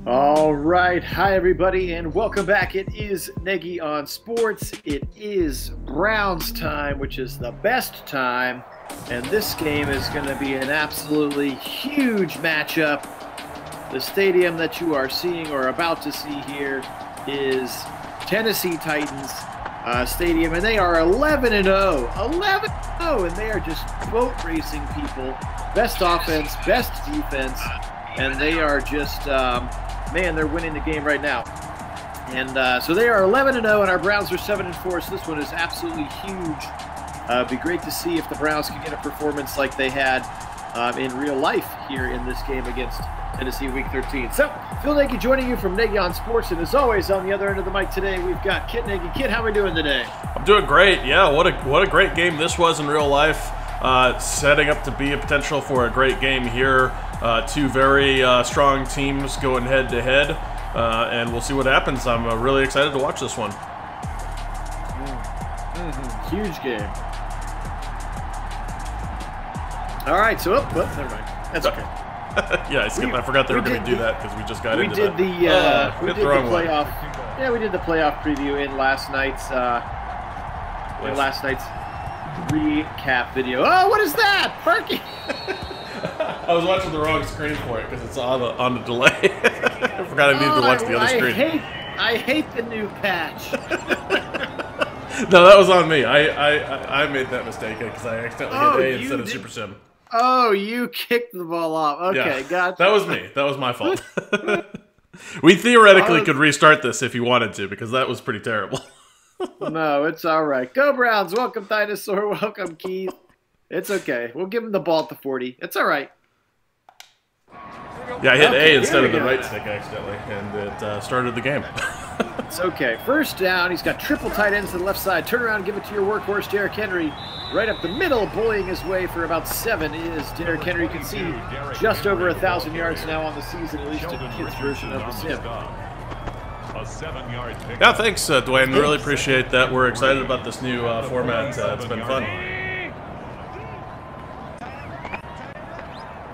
All right. Hi, everybody, and welcome back. It is Nagy on Sports. It is Browns time, which is the best time, and this game is going to be an absolutely huge matchup. The stadium that you are seeing or about to see here is Tennessee Titans Stadium, and they are 11-0. 11-0, and they are just boat racing people. Best offense, best defense, and they are just... man, they're winning the game right now. And so they are 11-0, and our Browns are 7-4, so this one is absolutely huge. It'd be great to see if the Browns can get a performance like they had in real life here in this game against Tennessee Week 13. So, Phil Nagy joining you from Nagy on Sports, and as always, on the other end of the mic today, we've got Kit Nagy. Kit, how are we doing today? I'm doing great. Yeah, what a great game this was in real life. Setting up to be a potential for a great game here. Two very strong teams going head-to-head, and we'll see what happens. I'm really excited to watch this one. Huge game. All right, so, never mind. That's okay. Yeah, I forgot they were going to do that because we just got into that. We did the playoff. Yeah, we did the playoff preview in last night's recap video. Oh, what is that? Parking. I was watching the wrong screen for it because it's on the delay. I forgot I needed to watch the other screen. I hate the new patch. No, that was on me. I made that mistake because I accidentally hit A instead of Super Sim. Oh, you kicked the ball off. Okay, yeah, gotcha. That was me. That was my fault. We theoretically could restart this if you wanted to because that was pretty terrible. No, it's all right. Go Browns. Welcome, Dinosaur. Welcome, Keith. It's okay. We'll give him the ball at the 40. It's all right. Yeah, I hit A instead of the right stick accidentally, and it started the game. It's okay. First down. He's got triple tight ends to the left side. Turn around, give it to your workhorse, Derrick Henry. Right up the middle, bullying his way for about 7 is Derrick Henry. You can see just over 1,000 yards now on the season, at least in the kids' version of the sim. Yeah, thanks, Dwayne. We really appreciate that. We're excited about this new format. It's been fun.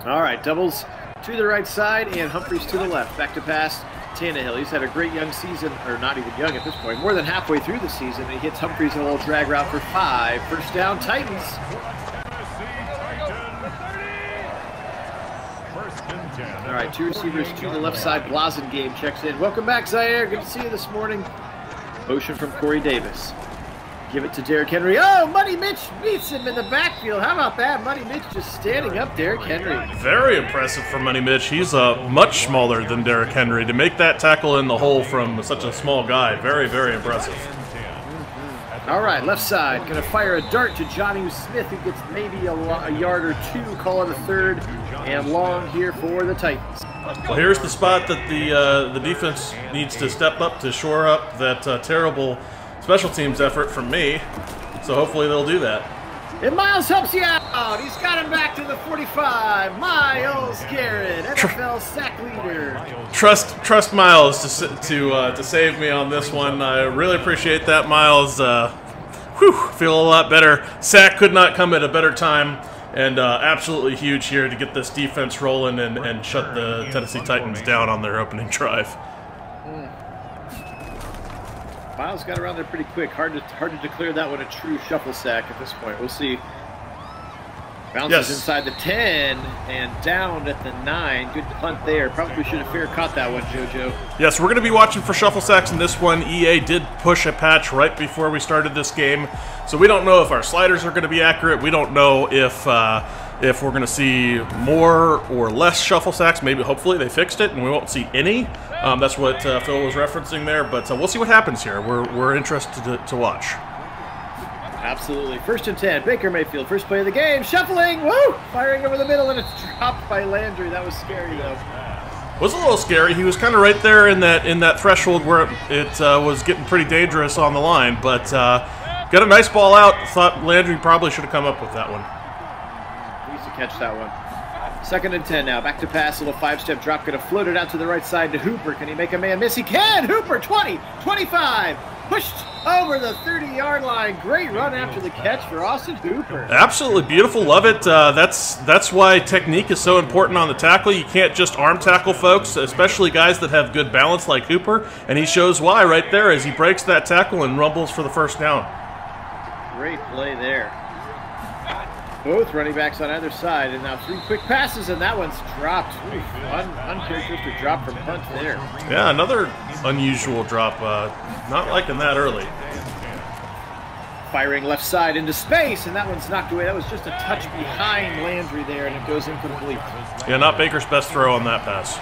All right, doubles to the right side and Humphries to the left. Back to pass, Tannehill. He's had a great young season, or not even young at this point, more than halfway through the season. He hits Humphries in a little drag route for 5. First down, Titans. All right, two receivers to the left side. Blasingame checks in. Welcome back, Zaire. Good to see you this morning. Motion from Corey Davis. Give it to Derrick Henry. Oh, Money Mitch beats him in the backfield. How about that? Money Mitch just standing up Derrick Henry. Very impressive from Money Mitch. He's much smaller than Derrick Henry. To make that tackle in the hole from such a small guy, very, very impressive. All right, left side. Going to fire a dart to Jonnu Smith, who gets maybe a yard or 2. Call it a 3rd and long here for the Titans. Well, here's the spot that the defense needs to step up to shore up that terrible special teams effort from me, so hopefully they'll do that. And Miles helps you out. He's got him back to the 45. Myles Garrett, NFL sack leader. Trust Miles to save me on this one. I really appreciate that, Miles. Feel a lot better. Sack could not come at a better time, and absolutely huge here to get this defense rolling and shut the Tennessee Titans down on their opening drive. Miles got around there pretty quick. Hard to declare that one a true shuffle sack at this point. We'll see. Bounces inside the 10 and down at the 9. Good punt there. Probably should have fair caught that one, JoJo. Yes, we're going to be watching for shuffle sacks in this one. EA did push a patch right before we started this game, so we don't know if our sliders are going to be accurate. We don't know if we're going to see more or less shuffle sacks. Maybe, hopefully, they fixed it and we won't see any. That's what Phil was referencing there, but we'll see what happens here. We're interested to watch. Absolutely. 1st and 10. Baker Mayfield, first play of the game. Shuffling. Woo! Firing over the middle, and it's dropped by Landry. That was scary, though. Was a little scary. He was kind of right there in that threshold where it was getting pretty dangerous on the line, but got a nice ball out. Thought Landry probably should have come up with that one. He needs to catch that one. 2nd and 10 now. Back to pass. Little 5-step drop. Going to float it out to the right side to Hooper. Can he make a man miss? He can! Hooper, 20, 25. pushed over the 30-yard line. Great run after the catch for Austin Hooper. Absolutely beautiful. Love it. That's why technique is so important on the tackle. You can't just arm tackle folks, especially guys that have good balance like Hooper, and he shows why right there as he breaks that tackle and rumbles for the first down. Great play there. Both running backs on either side, and now 3 quick passes, and that one's dropped. Uncharacteristic drop from Hunt there. Yeah, another unusual drop. Not liking that early. Firing left side into space, and that one's knocked away. That was just a touch behind Landry there, and it goes incomplete. Yeah, not Baker's best throw on that pass.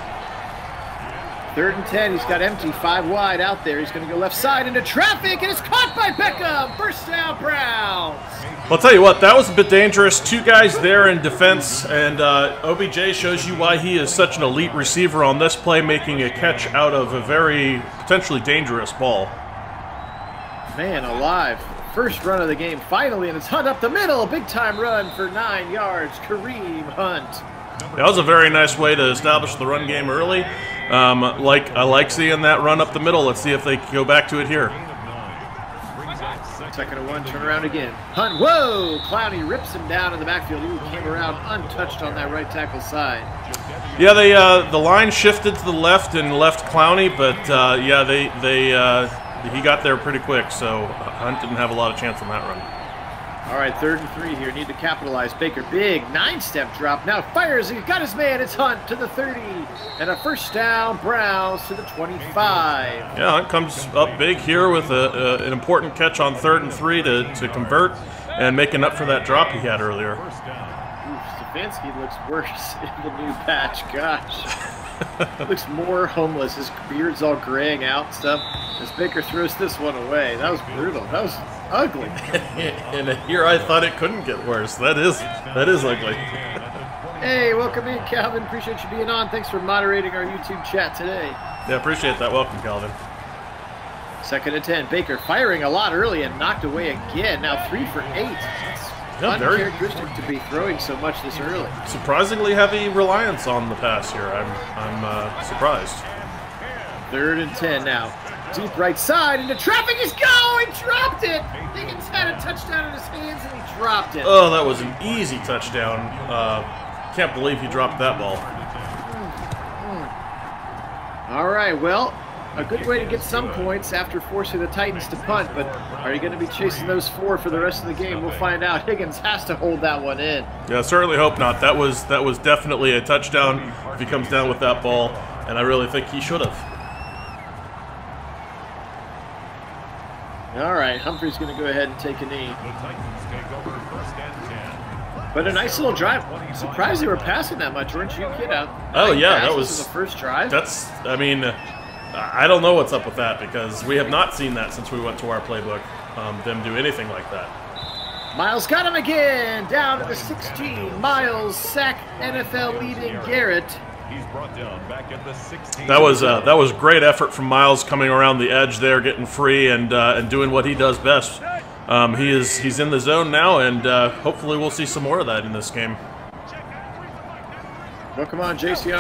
3rd and 10. He's got empty, 5 wide out there. He's going to go left side into traffic, and it's caught by Beckham. First down, Browns. Well, I'll tell you what, that was a bit dangerous. 2 guys there in defense, and OBJ shows you why he is such an elite receiver on this play, making a catch out of a very potentially dangerous ball. Man alive. First run of the game finally, and it's Hunt up the middle. Big-time run for 9 yards. Kareem Hunt. That was a very nice way to establish the run game early. I like seeing that run up the middle. Let's see if they can go back to it here. 2nd and 1, turn around again. Hunt, whoa! Clowney rips him down in the backfield. He came around untouched on that right tackle side. Yeah, the line shifted to the left and left Clowney, but he got there pretty quick, so Hunt didn't have a lot of chance on that run. All right, 3rd and 3 here. Need to capitalize. Baker, big 9-step drop. Now fires. He's got his man. It's Hunt to the 30. And a first down, Browns to the 25. Yeah, Hunt comes up big here with an important catch on 3rd and 3 to convert and making up for that drop he had earlier. Stefanski looks worse in the new patch. Gosh. Looks more homeless. His beard's all graying out and stuff. As Baker throws this one away. That was brutal. That was ugly. And here I thought it couldn't get worse. That is ugly. Hey, welcome in, Calvin. Appreciate you being on. Thanks for moderating our YouTube chat today. Yeah, appreciate that. Welcome, Calvin. 2nd and 10. Baker firing a lot early and knocked away again. Now 3 for 8. That's uncharacteristic to be throwing so much this early. Surprisingly heavy reliance on the pass here. I'm surprised. 3rd and 10 now. Deep right side into traffic. He's going. Dropped it. Higgins had a touchdown in his hands and he dropped it. Oh, that was an easy touchdown. Can't believe he dropped that ball. All right, well, a good way to get some points after forcing the Titans to punt, but are you going to be chasing those 4 for the rest of the game? We'll find out. Higgins has to hold that one in. Yeah, certainly hope not. That was definitely a touchdown if he comes down with that ball, and I really think he should have. All right, Humphrey's going to go ahead and take a knee. But a nice little drive. I'm surprised they were passing that much, weren't you, Kid? Oh, yeah, that was the first drive. I don't know what's up with that because we have not seen that since we went to our playbook, them do anything like that. Miles got him again, down to the 16. Miles sack NFL leading Garrett. He's brought down back at the 16. That was great effort from Miles coming around the edge there, getting free and doing what he does best. He's in the zone now, and hopefully we'll see some more of that in this game. Well, come on, Jason.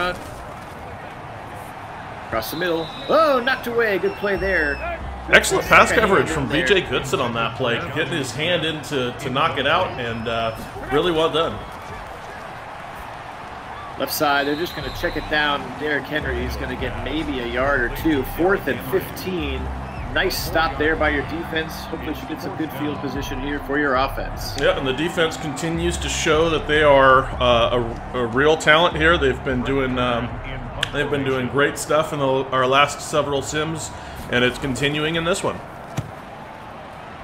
Across the middle. Oh, knocked away. Good play there. Excellent pass coverage from B.J. Goodson on that play, getting his hand in to knock it out, and really well done. Left side, they're just going to check it down. Derrick Henry is going to get maybe a yard or 2. 4th and 15. Nice stop there by your defense. Hopefully you get some good field position here for your offense. Yeah, and the defense continues to show that they are a real talent here. They've been doing great stuff in our last several sims, and it's continuing in this one.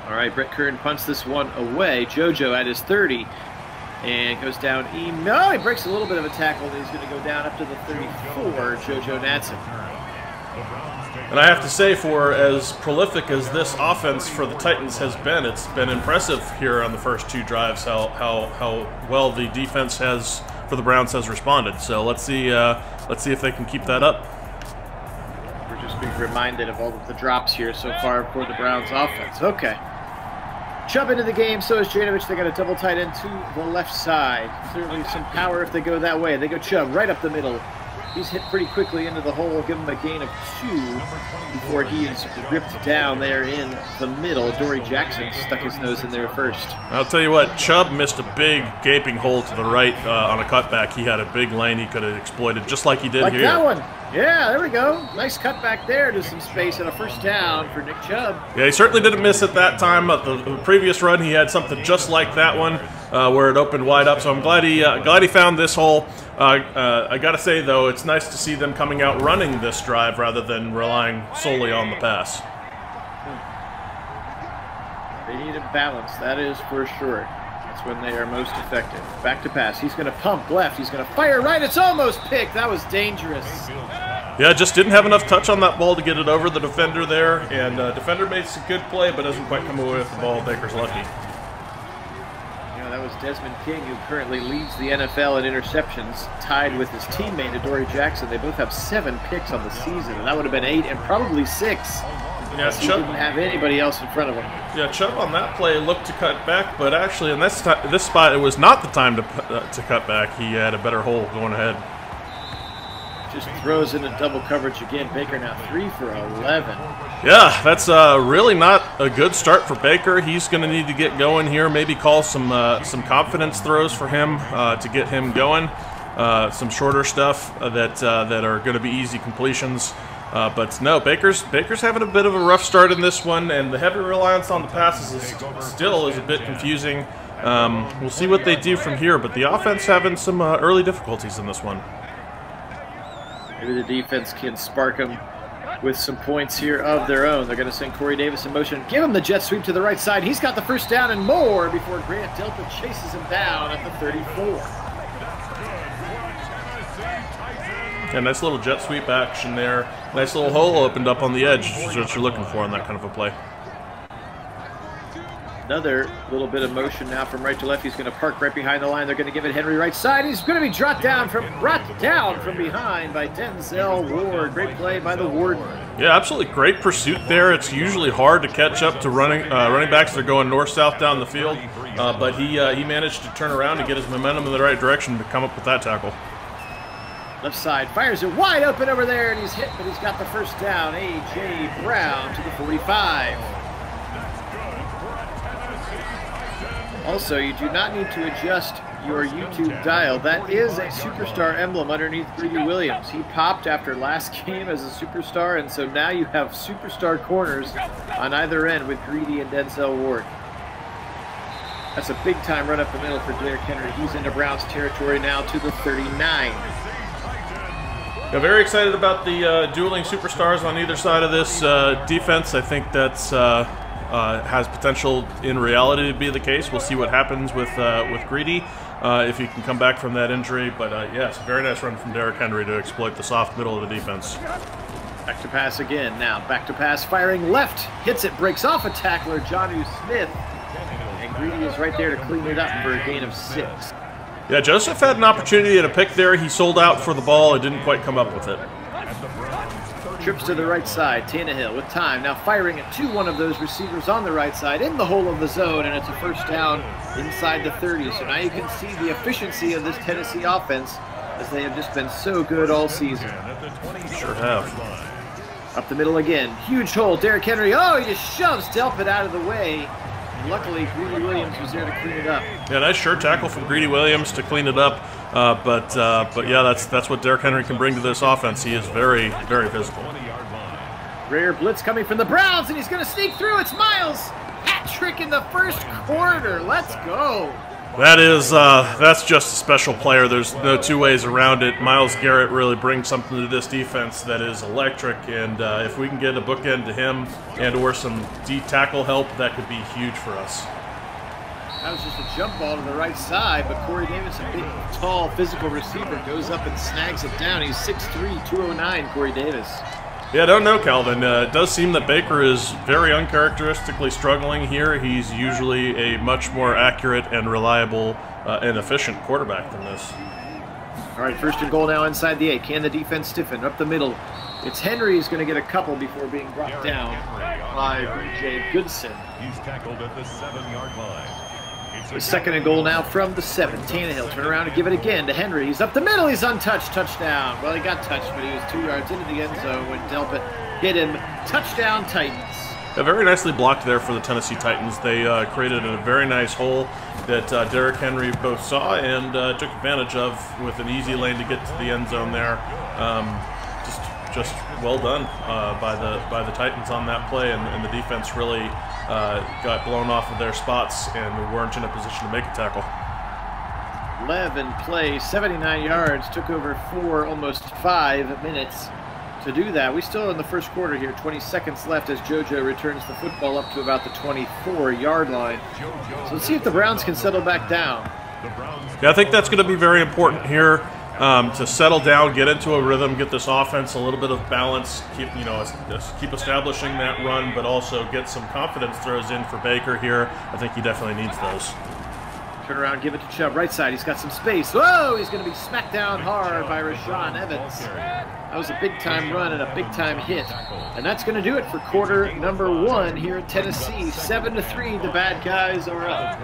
All right, Brett Kern punts this one away. JoJo at his 30. And goes down. No, he breaks a little bit of a tackle. And he's going to go down up to the 34, JoJo Natson. And I have to say, for as prolific as this offense for the Titans has been, it's been impressive here on the first 2 drives how well the defense for the Browns has responded. So let's see if they can keep that up. We're just being reminded of all of the drops here so far for the Browns offense. Okay. Chubb into the game, so is Janovich. They got a double tight end to the left side. Clearly some power if they go that way. They go Chubb right up the middle. He's hit pretty quickly into the hole. Give him a gain of 2 before he is ripped down there in the middle. Dory Jackson stuck his nose in there first. I'll tell you what, Chubb missed a big gaping hole to the right on a cutback. He had a big lane he could have exploited, just like he did here. Like that one. Yeah, there we go. Nice cut back there to some space and a first down for Nick Chubb. Yeah, he certainly didn't miss it that time. The previous run, he had something just like that one where it opened wide up. So I'm glad he found this hole. I got to say, though, it's nice to see them coming out running this drive rather than relying solely on the pass. They need a balance, that is for sure. That's when they are most effective. Back to pass. He's going to pump left. He's going to fire right. It's almost picked. That was dangerous. Yeah, just didn't have enough touch on that ball to get it over the defender there. And defender makes a good play, but doesn't quite come away with the ball. Baker's lucky. That was Desmond King, who currently leads the NFL in interceptions, tied with his teammate, Adoree Jackson. They both have 7 picks on the season, and that would have been 8 and probably 6. Yeah, he didn't have anybody else in front of him. Yeah, Chubb on that play looked to cut back, but actually in this spot, it was not the time to cut back. He had a better hole going ahead. Just throws into double coverage again. Baker now 3 for 11. Yeah, that's really not a good start for Baker. He's going to need to get going here. Maybe call some confidence throws for him to get him going. Some shorter stuff that are going to be easy completions. But no, Baker's having a bit of a rough start in this one, and the heavy reliance on the passes still is a bit confusing. We'll see what they do from here, but the offense having some early difficulties in this one. Maybe the defense can spark them with some points here of their own. They're going to send Corey Davis in motion. Give him the jet sweep to the right side. He's got the first down and more before Grant Delta chases him down at the 34. Yeah, nice little jet sweep action there. Nice little hole opened up on the edge, which is what you're looking for in that kind of a play. Another little bit of motion now from right to left. He's going to park right behind the line. They're going to give it Henry right side. He's going to be brought down from behind by Denzel Ward. Great play by the Warden. Yeah, absolutely great pursuit there. It's usually hard to catch up to running backs that are going north-south down the field, but he managed to turn around and get his momentum in the right direction to come up with that tackle. Left side, fires it wide open over there, and he's hit, but he's got the first down. A.J. Brown to the 45. Also, you do not need to adjust your YouTube dial. That is a superstar emblem underneath Greedy Williams. He popped after last game as a superstar, and so now you have superstar corners on either end with Greedy and Denzel Ward. That's a big-time run up the middle for Derrick Henry. He's into Browns territory now to the 39. Yeah, very excited about the dueling superstars on either side of this defense. I think that's has potential in reality to be the case. We'll see what happens with Greedy if he can come back from that injury. But yes, very nice run from Derrick Henry to exploit the soft middle of the defense. Back to pass again. Now back to pass, firing left, hits it, breaks off a tackler, Jonnu Smith, and Greedy is right there to clean it up for a gain of 6. Yeah, Joseph had an opportunity at a pick there. He sold out for the ball. It didn't quite come up with it. Trips to the right side. Tannehill with time. Now firing it to one of those receivers on the right side in the hole of the zone, and it's a first down inside the 30. So now you can see the efficiency of this Tennessee offense as they have just been so good all season. Sure have. Up the middle again. Huge hole. Derrick Henry. Oh, he just shoves Delpit out of the way. Luckily, Greedy Williams was there to clean it up. Yeah, nice sure tackle from Greedy Williams to clean it up. But yeah, that's what Derrick Henry can bring to this offense. He is very, very physical. Rare blitz coming from the Browns, and he's going to sneak through. It's Miles. Hat trick in the first quarter. Let's go. That's just a special player. There's no two ways around it. Myles Garrett really brings something to this defense that is electric, and if we can get a bookend to him and or some D tackle help, that could be huge for us. That was just a jump ball to the right side, but Corey Davis, a big, tall, physical receiver, goes up and snags it down. He's 6'3", 209, Corey Davis. Yeah, I don't know, Calvin. It does seem that Baker is very uncharacteristically struggling here. He's usually a much more accurate and reliable and efficient quarterback than this. All right, first and goal now inside the 8. Can the defense stiffen? Up the middle. It's Henry who's going to get a couple before being brought down by B.J. Goodson. He's tackled at the 7-yard line. The second and goal now from the 7. Tannehill turn around and give it again to Henry. He's up the middle. He's untouched. Touchdown. Well, he got touched, but he was 2 yards into the end zone when Delpit hit him. Touchdown, Titans. Yeah, very nicely blocked there for the Tennessee Titans. They created a very nice hole that Derrick Henry both saw and took advantage of with an easy lane to get to the end zone there. Just well done by the Titans on that play, and the defense really got blown off of their spots and weren't in a position to make a tackle. 11 plays, 79 yards, took over 4, almost 5 minutes to do that. We still in the first quarter here, 20 seconds left as JoJo returns the football up to about the 24-yard line. So let's see if the Browns can settle back down. Yeah, I think that's going to be very important here. To settle down, get into a rhythm, get this offense a little bit of balance, keep establishing that run, but also get some confidence throws in for Baker here. I think he definitely needs those. Turn around, give it to Chubb, right side. He's got some space. Whoa! He's going to be smacked down hard by Rashaan Evans. That was a big-time run and a big-time hit. And that's going to do it for quarter number 1 here at Tennessee. 7-3, the bad guys are up.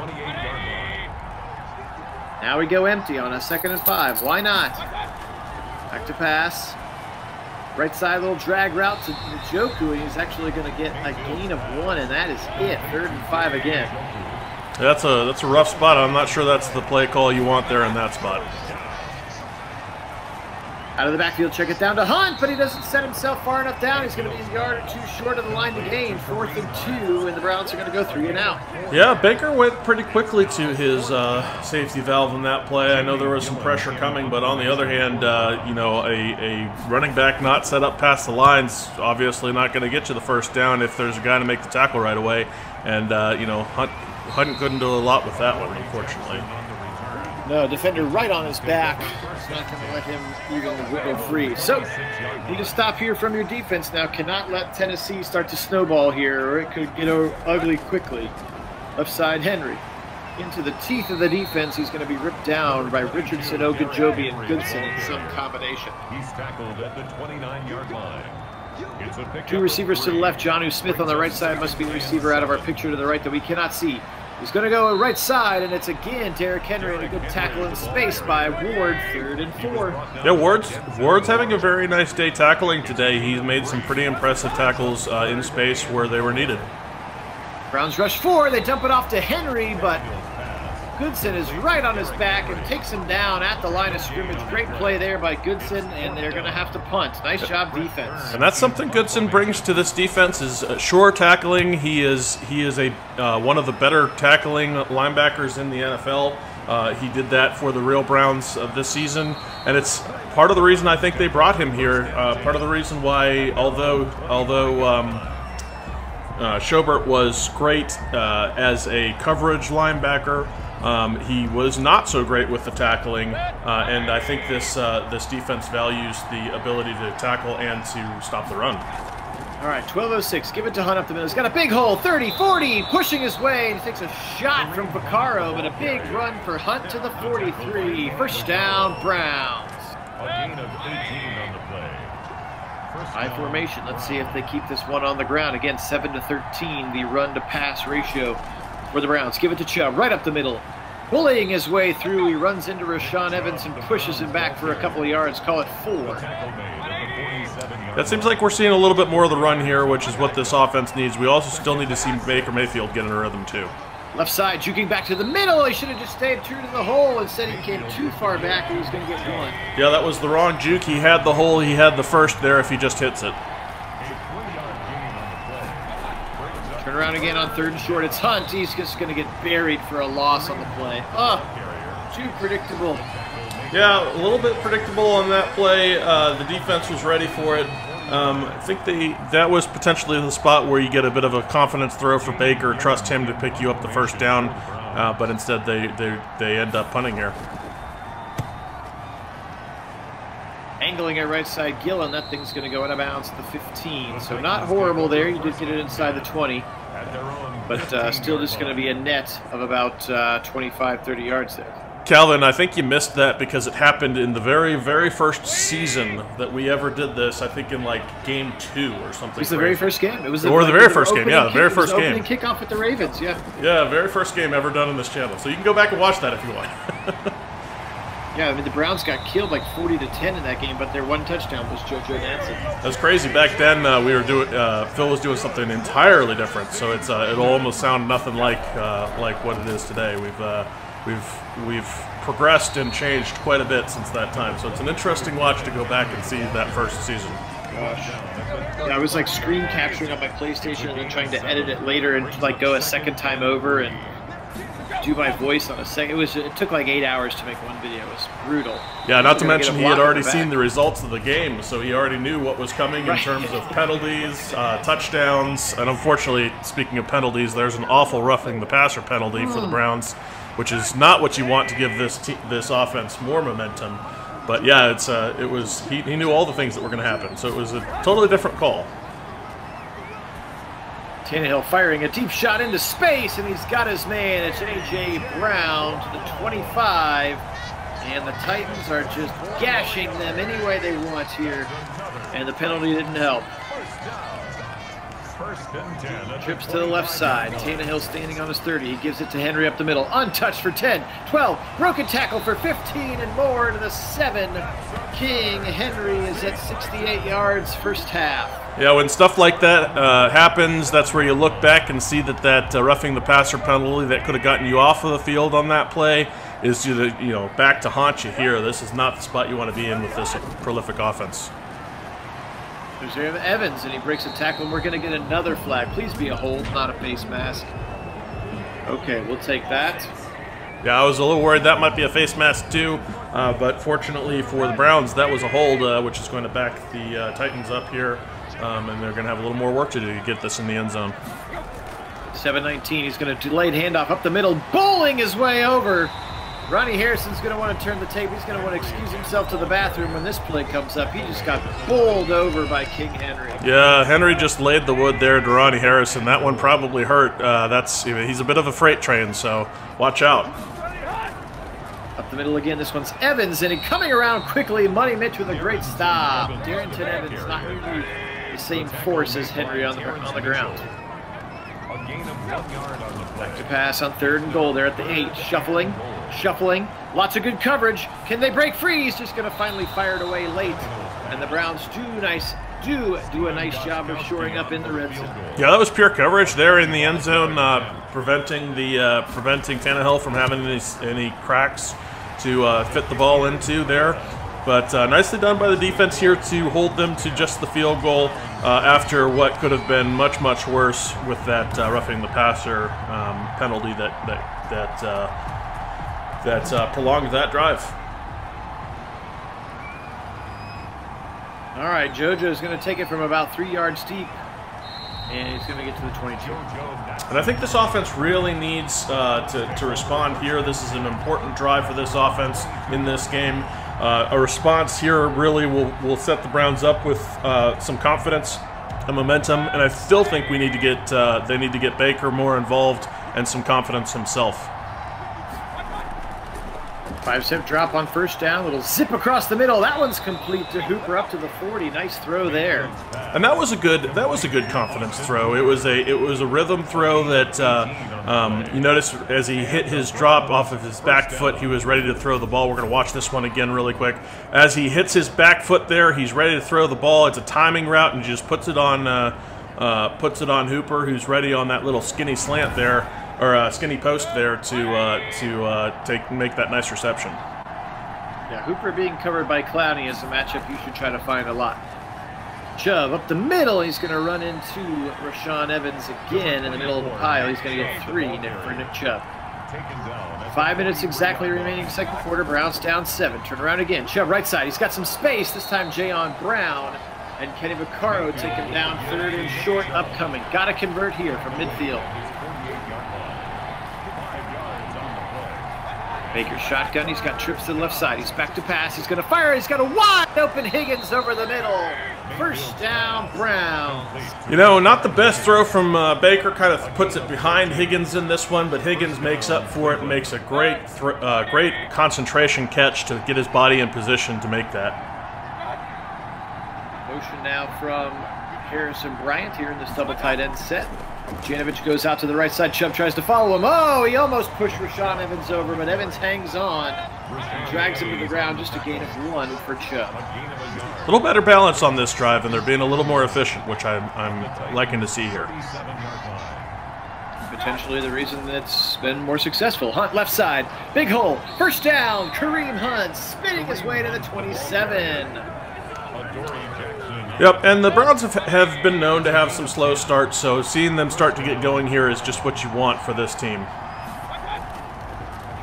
Now we go empty on a 2nd and 5. Why not? Back to pass. Right side, little drag route to Njoku, and he's actually going to get a gain of 1, and that is it. 3rd and 5 again. That's a rough spot. I'm not sure that's the play call you want there in that spot. Out of the backfield, check it down to Hunt, but he doesn't set himself far enough down. He's going to be a yard or 2 short of the line to gain. 4th and 2, and the Browns are going to go 3 and out. Yeah, Baker went pretty quickly to his safety valve in that play. I know there was some pressure coming, but on the other hand, a running back not set up past the line's obviously not going to get you the first down if there's a guy to make the tackle right away. And, Hunt couldn't do a lot with that one, unfortunately. No, defender right on his back. It's not going to let him even wiggle free. So, need to stop here from your defense now. Cannot let Tennessee start to snowball here, or it could get ugly quickly. Left side, Henry. Into the teeth of the defense. He's going to be ripped down by Richardson, Ogunjobi, and Goodson in some combination. He's tackled at the 29-yard line. 2 receivers to the left. Jonnu Smith on the right side must be the receiver out of our picture to the right that we cannot see. He's going to go right side, and it's again Derrick Henry and a good tackle in space by Ward. 3rd and 4. Yeah, Ward's having a very nice day tackling today. He's made some pretty impressive tackles in space where they were needed. Browns rush 4. They dump it off to Henry, but Goodson is right on his back and takes him down at the line of scrimmage. Great play there by Goodson, and they're going to have to punt. Nice job, defense. And that's something Goodson brings to this defense is sure tackling. He is a one of the better tackling linebackers in the NFL. He did that for the real Browns this season, and it's part of the reason I think they brought him here. Part of the reason why, although Schobert was great as a coverage linebacker, he was not so great with the tackling, and I think this defense values the ability to tackle and to stop the run. All right, 12:06. Give it to Hunt up the middle. He's got a big hole, 30, 40, pushing his way, and he takes a shot from Vaccaro, but a big run for Hunt to the 43. First down, Browns. A gain of 18 on the play. High formation. Let's see if they keep this one on the ground. Again, 7-13, the run-to-pass ratio for the Browns. Give it to Chubb, right up the middle. Bullying his way through, he runs into Rashaan Evans and pushes him back for a couple of yards. Call it 4. That seems like we're seeing a little bit more of the run here, which is what this offense needs. We also still need to see Baker Mayfield get in a rhythm, too. Left side, juking back to the middle. He should have just stayed true to the hole. Instead, he came too far back, and he's going to get 1. Yeah, that was the wrong juke. He had the hole. He had the first there if he just hits it. Turn around again on 3rd and short. It's Hunt. He's just going to get buried for a loss on the play. Oh, too predictable. Yeah, a little bit predictable on that play. The defense was ready for it. I think that was potentially the spot where you get a bit of a confidence throw for Baker, trust him to pick you up the first down, but instead they end up punting here. Angling at right side, Gillen. That thing's going to go out of bounds at the 15. So not horrible there. You did get it inside the 20. But still just going to be a net of about 25, 30 yards there. Calvin, I think you missed that because it happened in the very, very first season that we ever did this. I think in like game 2 or something. It was the very first game. It was the very first game. Yeah, the very first game. Opening kickoff with the Ravens. Yeah. Yeah, very first game ever done on this channel. So you can go back and watch that if you want. Yeah, I mean the Browns got killed like 40-10 in that game, but their one touchdown was JoJo Nansen. That's crazy. Back then, we were doing. Phil was doing something entirely different. So it's it'll almost sound nothing like what it is today. We've progressed and changed quite a bit since that time. So it's an interesting watch to go back and see that first season. Gosh. Yeah, I was like screen capturing on my PlayStation and then trying to edit it later and like go a second time over and do my voice on a second. It took like 8 hours to make one video. It was brutal. Yeah, not to mention he had already seen the results of the game, so he already knew what was coming in terms of penalties, touchdowns, and unfortunately, speaking of penalties, there's an awful roughing the passer penalty for the Browns, which is not what you want to give this offense more momentum. But yeah, he knew all the things that were going to happen, so it was a totally different call. Tannehill firing a deep shot into space, and he's got his man. It's A.J. Brown to the 25, and the Titans are just gashing them any way they want here, and the penalty didn't help. Trips to the left side. Tannehill standing on his 30. He gives it to Henry up the middle. Untouched for 10, 12. Broken tackle for 15 and more to the 7. King Henry is at 68 yards first half. Yeah, when stuff like that happens, that's where you look back and see that roughing the passer penalty that could have gotten you off of the field on that play is back to haunt you here. This is not the spot you want to be in with this prolific offense. There's Evans, and he breaks a tackle, and we're going to get another flag. Please be a hold, not a face mask. Okay, we'll take that. Yeah, I was a little worried that might be a face mask too, but fortunately for the Browns, that was a hold, which is going to back the Titans up here, and they're going to have a little more work to do to get this in the end zone. 7-19, he's going to delayed handoff up the middle, bowling his way over. Ronnie Harrison's going to want to turn the tape. He's going to want to excuse himself to the bathroom when this play comes up. He just got bowled over by King Henry. Yeah, Henry just laid the wood there to Ronnie Harrison. That one probably hurt. He's a bit of a freight train, so watch out. Up the middle again, this one's Evans, and coming around quickly, Money Mitch with a great stop. Darrington Evans not really the same force as Henry on the ground. Back to pass on 3rd and goal. They're at the 8, shuffling, lots of good coverage. Can they break free? He's just going to finally fire it away late, and the Browns do a nice job of shoring up in the red zone. Yeah, that was pure coverage there in the end zone, preventing Tannehill from having any cracks to fit the ball into there. But nicely done by the defense here to hold them to just the field goal after what could have been much, much worse with that roughing the passer penalty that prolonged that drive. All right, JoJo's going to take it from about 3 yards deep, and he's going to get to the 22. And I think this offense really needs to respond here. This is an important drive for this offense in this game. A response here really will set the Browns up with some confidence and momentum, and I still think they need to get Baker more involved and some confidence himself. 5-step drop on first down, little zip across the middle. That one's complete to Hooper up to the 40. Nice throw there. And that was a good confidence throw. It was a rhythm throw that you notice as he hit his drop off of his back foot, he was ready to throw the ball. We're going to watch this one again really quick. As he hits his back foot there, he's ready to throw the ball. It's a timing route, and he just puts it on Hooper, who's ready on that little skinny slant there, or skinny post there to make that nice reception. Yeah, Hooper being covered by Clowney is a matchup you should try to find a lot. Chubb up the middle. He's going to run into Rashaan Evans again in the middle of the pile. He's going to get 3 for Nick Chubb. 5 minutes exactly remaining second quarter. Browns down 7. Turn around again. Chubb right side. He's got some space. This time Jayon Brown and Kenny Vaccaro take him down 3rd and short upcoming. Got to convert here from midfield. Baker shotgun. He's got trips to the left side. He's back to pass. He's going to fire. He's got a wide open Higgins over the middle. First down, Browns. You know, not the best throw from Baker. Kind of puts it behind Higgins in this one, but Higgins makes up for it and makes a great concentration catch to get his body in position to make that. Motion now from Harrison Bryant here in this double tight end set. Janovich goes out to the right side. Chubb tries to follow him. Oh, he almost pushed Rashaan Evans over, but Evans hangs on and drags him to the ground. Just a gain of 1 for Chubb. A little better balance on this drive, and they're being a little more efficient, which I'm liking to see here. Potentially the reason that's been more successful. Hunt left side. Big hole. First down. Kareem Hunt spinning his way to the 27. Yep, and the Browns have been known to have some slow starts, so seeing them start to get going here is just what you want for this team.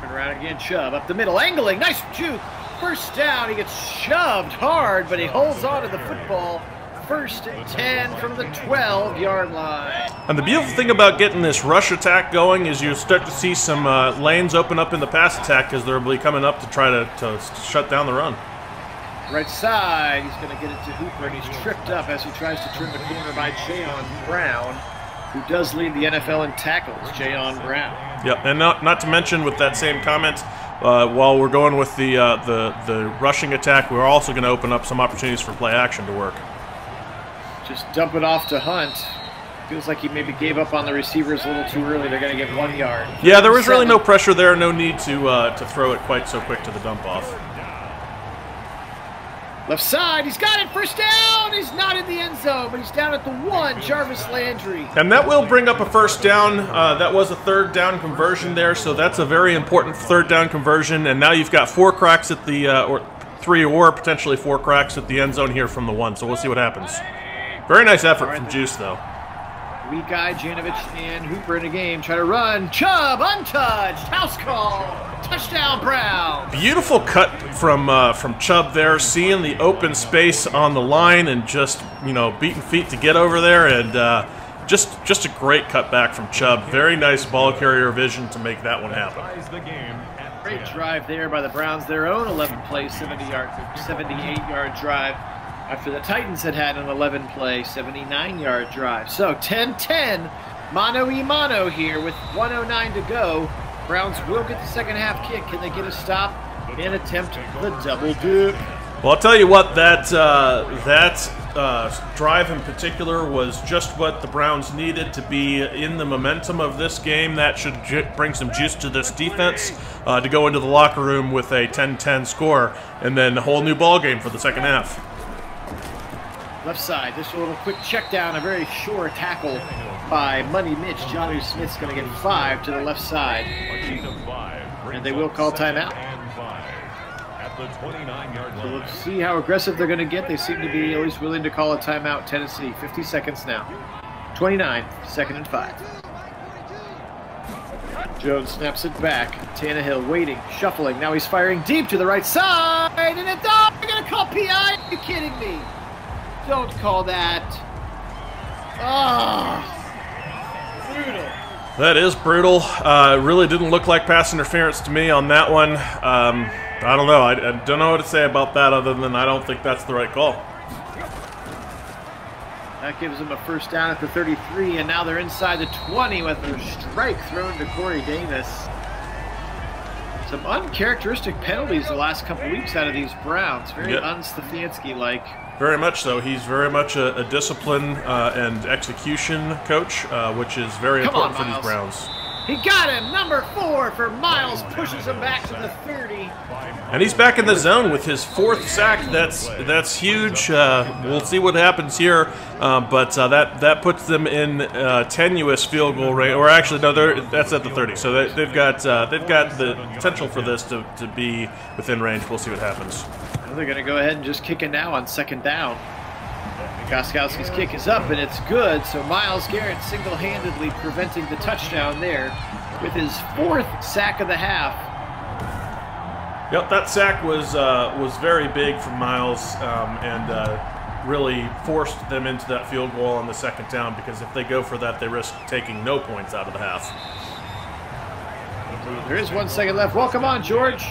Turn around again, Chubb up the middle, angling, nice juke. First down, he gets shoved hard, but he holds on to the football. First and 10 from the 12-yard line. And the beautiful thing about getting this rush attack going is you start to see some lanes open up in the pass attack because they'll be coming up to try to shut down the run. Right side, he's going to get it to Hooper, and he's tripped up as he tries to turn the corner by Jayon Brown, who does lead the NFL in tackles, Jayon Brown. Yep, and not to mention with that same comment, while we're going with the rushing attack, we're also going to open up some opportunities for play action to work. Just dump it off to Hunt. Feels like he maybe gave up on the receivers a little too early. They're going to get 1 yard. Yeah, there was really no pressure there, no need to throw it quite so quick to the dump off. Left side, he's got it, first down! He's not in the end zone, but he's down at the 1, Jarvis Landry. And that will bring up a first down. That was a third down conversion there, so that's a very important third down conversion. And now you've got 4 cracks at the, or 3 or potentially 4 cracks at the end zone here from the 1, so we'll see what happens. Very nice effort from Juice, though. Weak guy, Janovich and Hooper in a game. Try to run. Chubb, untouched. House call. Touchdown, Brown. Beautiful cut from Chubb there, seeing the open space on the line and just, you know, beating feet to get over there. And just a great cutback from Chubb. Very nice ball carrier vision to make that one happen. Great drive there by the Browns. Their own 11-play, 78-yard drive. After the Titans had an 11-play, 79-yard drive. So 10-10, mano-y-mano here with 1:09 to go. Browns will get the second half kick. Can they get a stop and attempt the double dip? Well, I'll tell you what, that drive in particular was just what the Browns needed to be in the momentum of this game. That should bring some juice to this defense to go into the locker room with a 10-10 score and then a whole new ball game for the second half. Left side, just a little quick check down, a very sure tackle by Money Mitch. Jonnu Smith's going to get 5 to the left side. And they will call timeout. So let's see how aggressive they're going to get. They seem to be at least willing to call a timeout, Tennessee. 50 seconds now. 29, 2nd and 5. Jones snaps it back. Tannehill waiting, shuffling. Now he's firing deep to the right side. And it's off. They're going to call PI. Are you kidding me? Don't call that. Ah, brutal. That is brutal. Really didn't look like pass interference to me on that one. I don't know. I don't know what to say about that other than I don't think that's the right call. That gives them a first down at the 33, and now they're inside the 20 with a strike thrown to Corey Davis. Some uncharacteristic penalties the last couple weeks out of these Browns. Very un-Stefanski-like. Very much so. He's very much a discipline and execution coach, which is very important for these Browns. He got him! Number 4 for Miles, pushes him back to the 30. And he's back in the zone with his 4th sack. That's huge. We'll see what happens here, but that puts them in tenuous field goal range. Or actually, no, that's at the 30. So they've got the potential for this to be within range. We'll see what happens. Well, they're going to go ahead and just kick it now on 2nd down. Gostkowski's kick is up, and it's good. So Myles Garrett single-handedly preventing the touchdown there with his 4th sack of the half. Yep, that sack was very big from Myles and really forced them into that field goal on the 2nd down because if they go for that, they risk taking no points out of the half. There is 1 second left. Welcome on, George.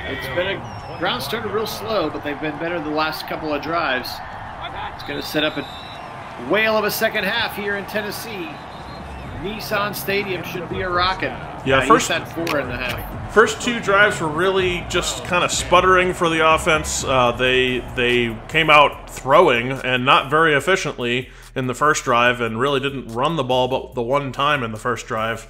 It's been a Browns started real slow, but they've been better the last couple of drives. It's going to set up a whale of a second half here in Tennessee. Nissan Stadium should be a rockin'. Yeah, first at 4.5. First 2 drives were really just kind of sputtering for the offense. They came out throwing and not very efficiently in the first drive, and really didn't run the ball but the one time in the first drive.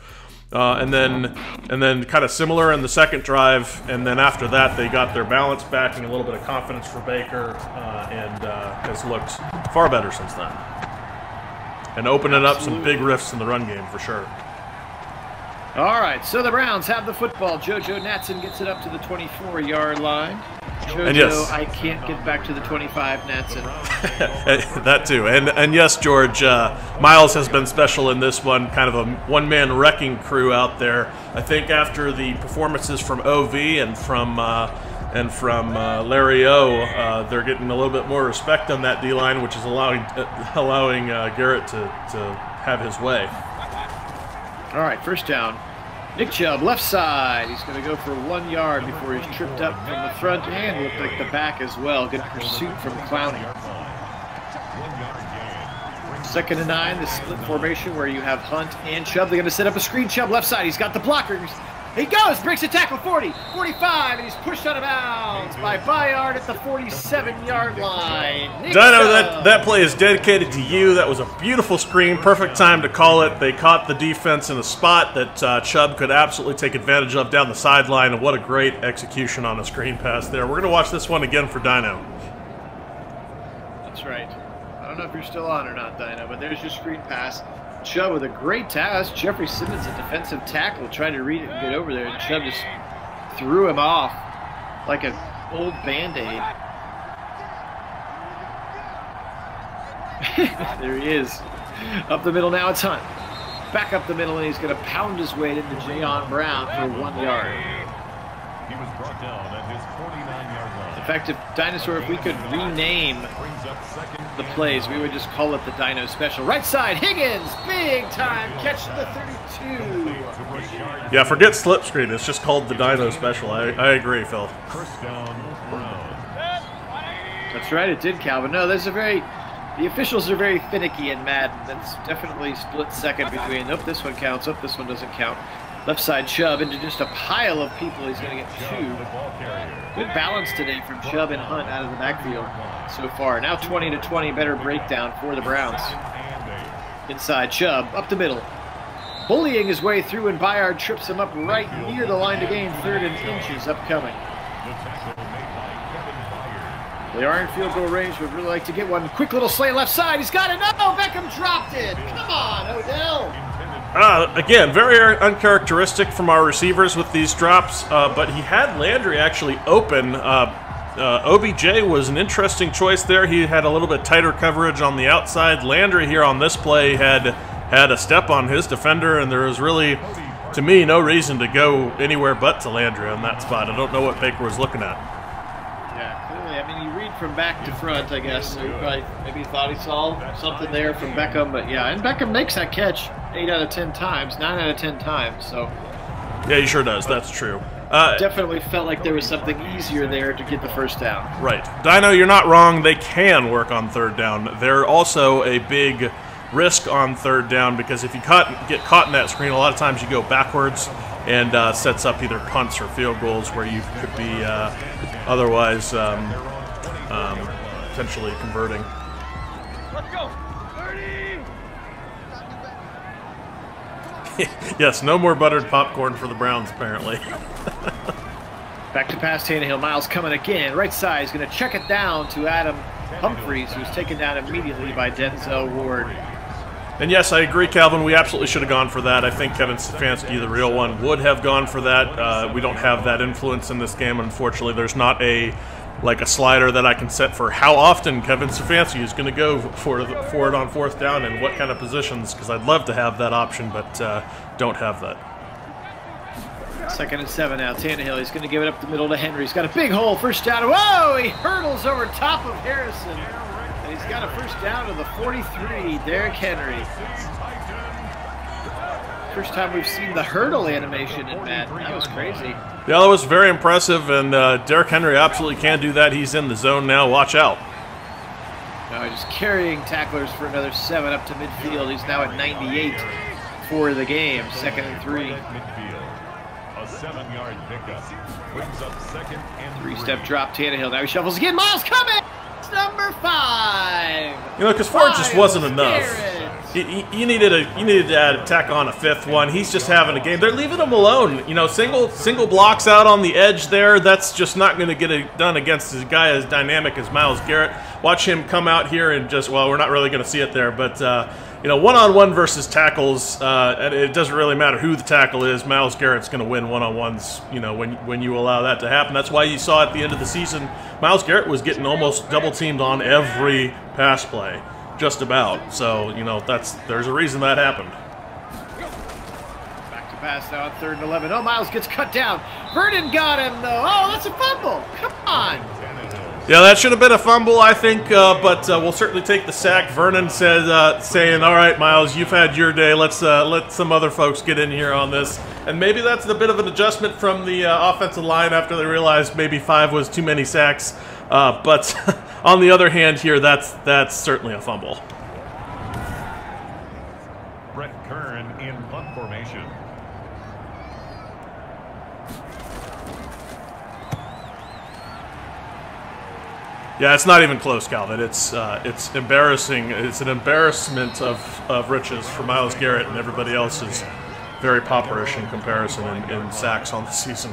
And then kind of similar in the second drive, and then after that they got their balance back and a little bit of confidence for Baker, and has looked far better since then. And opening up some big rifts in the run game for sure. All right, so the Browns have the football. JoJo Natson gets it up to the 24-yard line. JoJo, and yes, I can't get back to the 25, Natson. That too. And yes, George, Miles has been special in this one, kind of a one-man wrecking crew out there. I think after the performances from OV and from Larry O, they're getting a little bit more respect on that D-line, which is allowing Garrett to have his way. All right, first down. Nick Chubb, left side. He's going to go for 1 yard before he's tripped up from the front and looked like the back as well. Good pursuit from Clowney. 2nd and 9, the split formation where you have Hunt and Chubb. They're going to set up a screen. Chubb left side. He's got the blockers. He goes, breaks a tackle, 40, 45, and he's pushed out of bounds by Bayard at the 47-yard line. Nick Dino, Chubb. that play is dedicated to you. That was a beautiful screen, perfect time to call it. They caught the defense in a spot that Chubb could absolutely take advantage of down the sideline, and what a great execution on a screen pass there. We're going to watch this one again for Dino. That's right. I don't know if you're still on or not, Dino, but there's your screen pass. Chubb with a great tackle. Jeffrey Simmons, a defensive tackle, trying to read it and get over there, and Chubb just threw him off like an old Band-Aid. There he is. Up the middle now, it's Hunt. Back up the middle, and he's going to pound his way into Jayon Brown for 1 yard. He was brought down at his 49-yard line. In fact, if Dinosaur, if we could rename the plays, we would just call it the Dino Special. Right side, Higgins, big time catch to the 32. Yeah, forget slip screen. It's just called the Dino Special. I agree, Phil. First down, Browns. That's right, it did, Calvin. No, the officials are very finicky in Madden. That's definitely split second between, nope, this one counts, nope, this one doesn't count. Left side Chubb into just a pile of people. He's going to get 2. Good balance today from Chubb and Hunt out of the backfield so far. Now 20-20, better breakdown for the Browns. Inside Chubb, up the middle. Bullying his way through, and Bayard trips him up right near the line to gain. 3rd and inches upcoming. They are in field goal range, would really like to get one. Quick little slay left side. He's got it. No, Beckham dropped it. Come on, Odell. Again, very uncharacteristic from our receivers with these drops, but he had Landry actually open. OBJ was an interesting choice there. He had a little bit tighter coverage on the outside. Landry here on this play had a step on his defender, and there was really, to me, no reason to go anywhere but to Landry on that spot. I don't know what Baker was looking at. Yeah, clearly. I mean, you read from back to front, I guess. So he probably maybe thought he saw something there from Beckham, but yeah, and Beckham makes that catch 8 out of 10 times, 9 out of 10 times. So yeah, he sure does. That's true. Definitely felt like there was something easier there to get the first down. Right. Dino, you're not wrong. They can work on 3rd down. They're also a big risk on 3rd down because if you get caught in that screen, a lot of times you go backwards and sets up either punts or field goals where you could be otherwise potentially converting. Let's go. 30. Yes, no more buttered popcorn for the Browns, apparently. Back to pass, Tannehill. Miles coming again. Right side. He's going to check it down to Adam Humphries, who's taken down immediately by Denzel Ward. And yes, I agree, Calvin. We absolutely should have gone for that. I think Kevin Stefanski, the real one, would have gone for that. We don't have that influence in this game, unfortunately. There's not a slider that I can set for how often Kevin Stefanski is going to go for it on 4th down and what kind of positions, because I'd love to have that option, but don't have that. 2nd and 7 now. Tannehill, he's going to give it up the middle to Henry. He's got a big hole. First down. Whoa! He hurdles over top of Harrison. And he's got a first down to the 43. Derrick Henry. First time we've seen the hurdle animation in Madden. That was crazy. Yeah, that was very impressive, and Derrick Henry absolutely can do that. He's in the zone now. Watch out. No, just carrying tacklers for another 7 up to midfield. He's now at 98 for the game. 2nd and 3. A 7-yard pickup. Brings up 2nd and 3. 3-step drop. Tannehill. Now he shuffles again. Miles coming. It's number 5. You know, because 4 just wasn't enough. You needed to tack on a 5th one. He's just having a game. They're leaving him alone. You know, single blocks out on the edge there. That's just not going to get it done against a guy as dynamic as Myles Garrett. Watch him come out here and just, well, we're not really going to see it there, but you know, one-on-one versus tackles, and it doesn't really matter who the tackle is. Myles Garrett's going to win one-on-ones. You know, when you allow that to happen. That's why you saw at the end of the season, Myles Garrett was getting almost double-teamed on every pass play. Just about. So, you know, there's a reason that happened. Back to pass now on 3rd and 11. Oh, Miles gets cut down. Vernon got him, though. Oh, that's a fumble. Come on. Yeah, that should have been a fumble, I think, but we'll certainly take the sack. Vernon says, saying, all right, Miles, you've had your day. Let's let some other folks get in here on this. And maybe that's a bit of an adjustment from the offensive line after they realized maybe 5 was too many sacks. But on the other hand here, that's certainly a fumble. Brett Kern in punt formation. Yeah, it's not even close, Calvin. It's embarrassing. It's an embarrassment of riches for Myles Garrett, and everybody else is very pauperish in comparison in sacks on the season.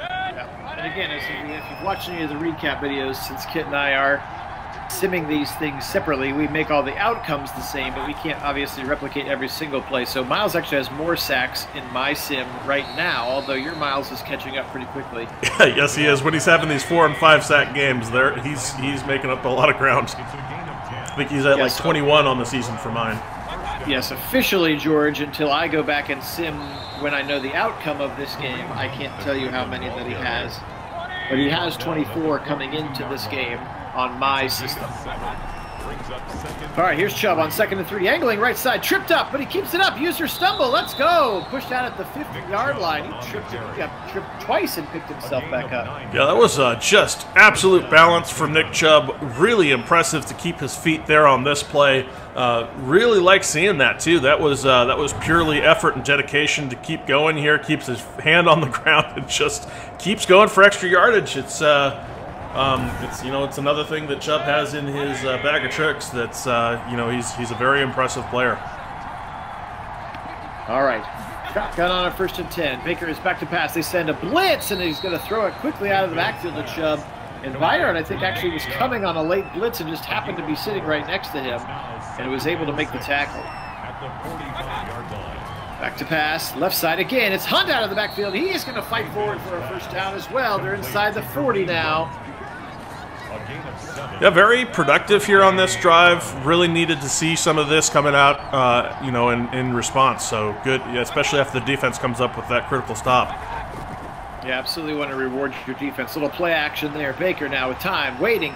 And again, if you've watched any of the recap videos, since Kit and I are simming these things separately, we make all the outcomes the same, but we can't obviously replicate every single play. So Miles actually has more sacks in my sim right now, although your Miles is catching up pretty quickly. Yes, he is. When he's having these 4- and 5-sack games, he's making up a lot of ground. I think he's at like 21 on the season for mine. Yes, officially, George, until I go back and sim when I know the outcome of this game, I can't tell you how many that he has. But he has 24 coming into this game on my system. All right, here's Chubb on 2nd and 3. Angling right side, tripped up, but he keeps it up. User stumble, let's go. Pushed out at the 50-yard line. He got tripped twice and picked himself back up. Yeah, that was just absolute balance from Nick Chubb. Really impressive to keep his feet there on this play. Really like seeing that too. That was purely effort and dedication to keep going here. Keeps his hand on the ground and just keeps going for extra yardage. It's another thing that Chubb has in his bag of tricks. That's he's a very impressive player. All right, shotgun on a 1st and 10. Baker is back to pass. They send a blitz, and he's going to throw it quickly out of the backfield to Chubb. And Byron, I think, actually was coming on a late blitz and just happened to be sitting right next to him, and was able to make the tackle. Back to pass, left side again. It's Hunt out of the backfield. He is going to fight forward for a 1st down as well. They're inside the 40 now. Yeah, very productive here on this drive. Really needed to see some of this coming out, in response. So good, especially after the defense comes up with that critical stop. Yeah, absolutely want to reward your defense. Little play action there. Baker now with time, waiting,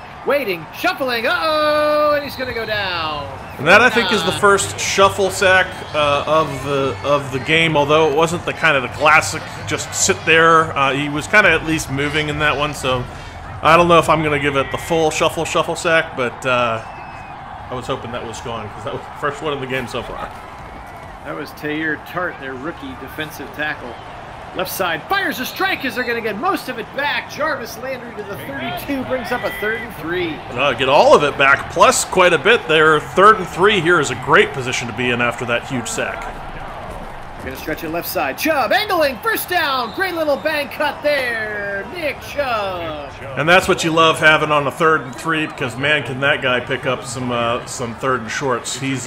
shuffling. Uh-oh, and he's going to go down. And that, I think, is the first shuffle sack of the game, although it wasn't the kind of the classic just sit there. He was kind of at least moving in that one, so I don't know if I'm going to give it the full shuffle sack, but I was hoping that was gone because that was the first one in the game so far. That was Tahir Tart, their rookie defensive tackle. Left side fires a strike as they're going to get most of it back. Jarvis Landry to the 32 brings up a 3rd and 3. Get all of it back, plus quite a bit there. 3rd and 3 here is a great position to be in after that huge sack. Going to stretch it left side. Chubb angling, 1st down. Great little bang cut there. Nick Chubb. And that's what you love having on a 3rd and 3 because, man, can that guy pick up some 3rd and shorts. He's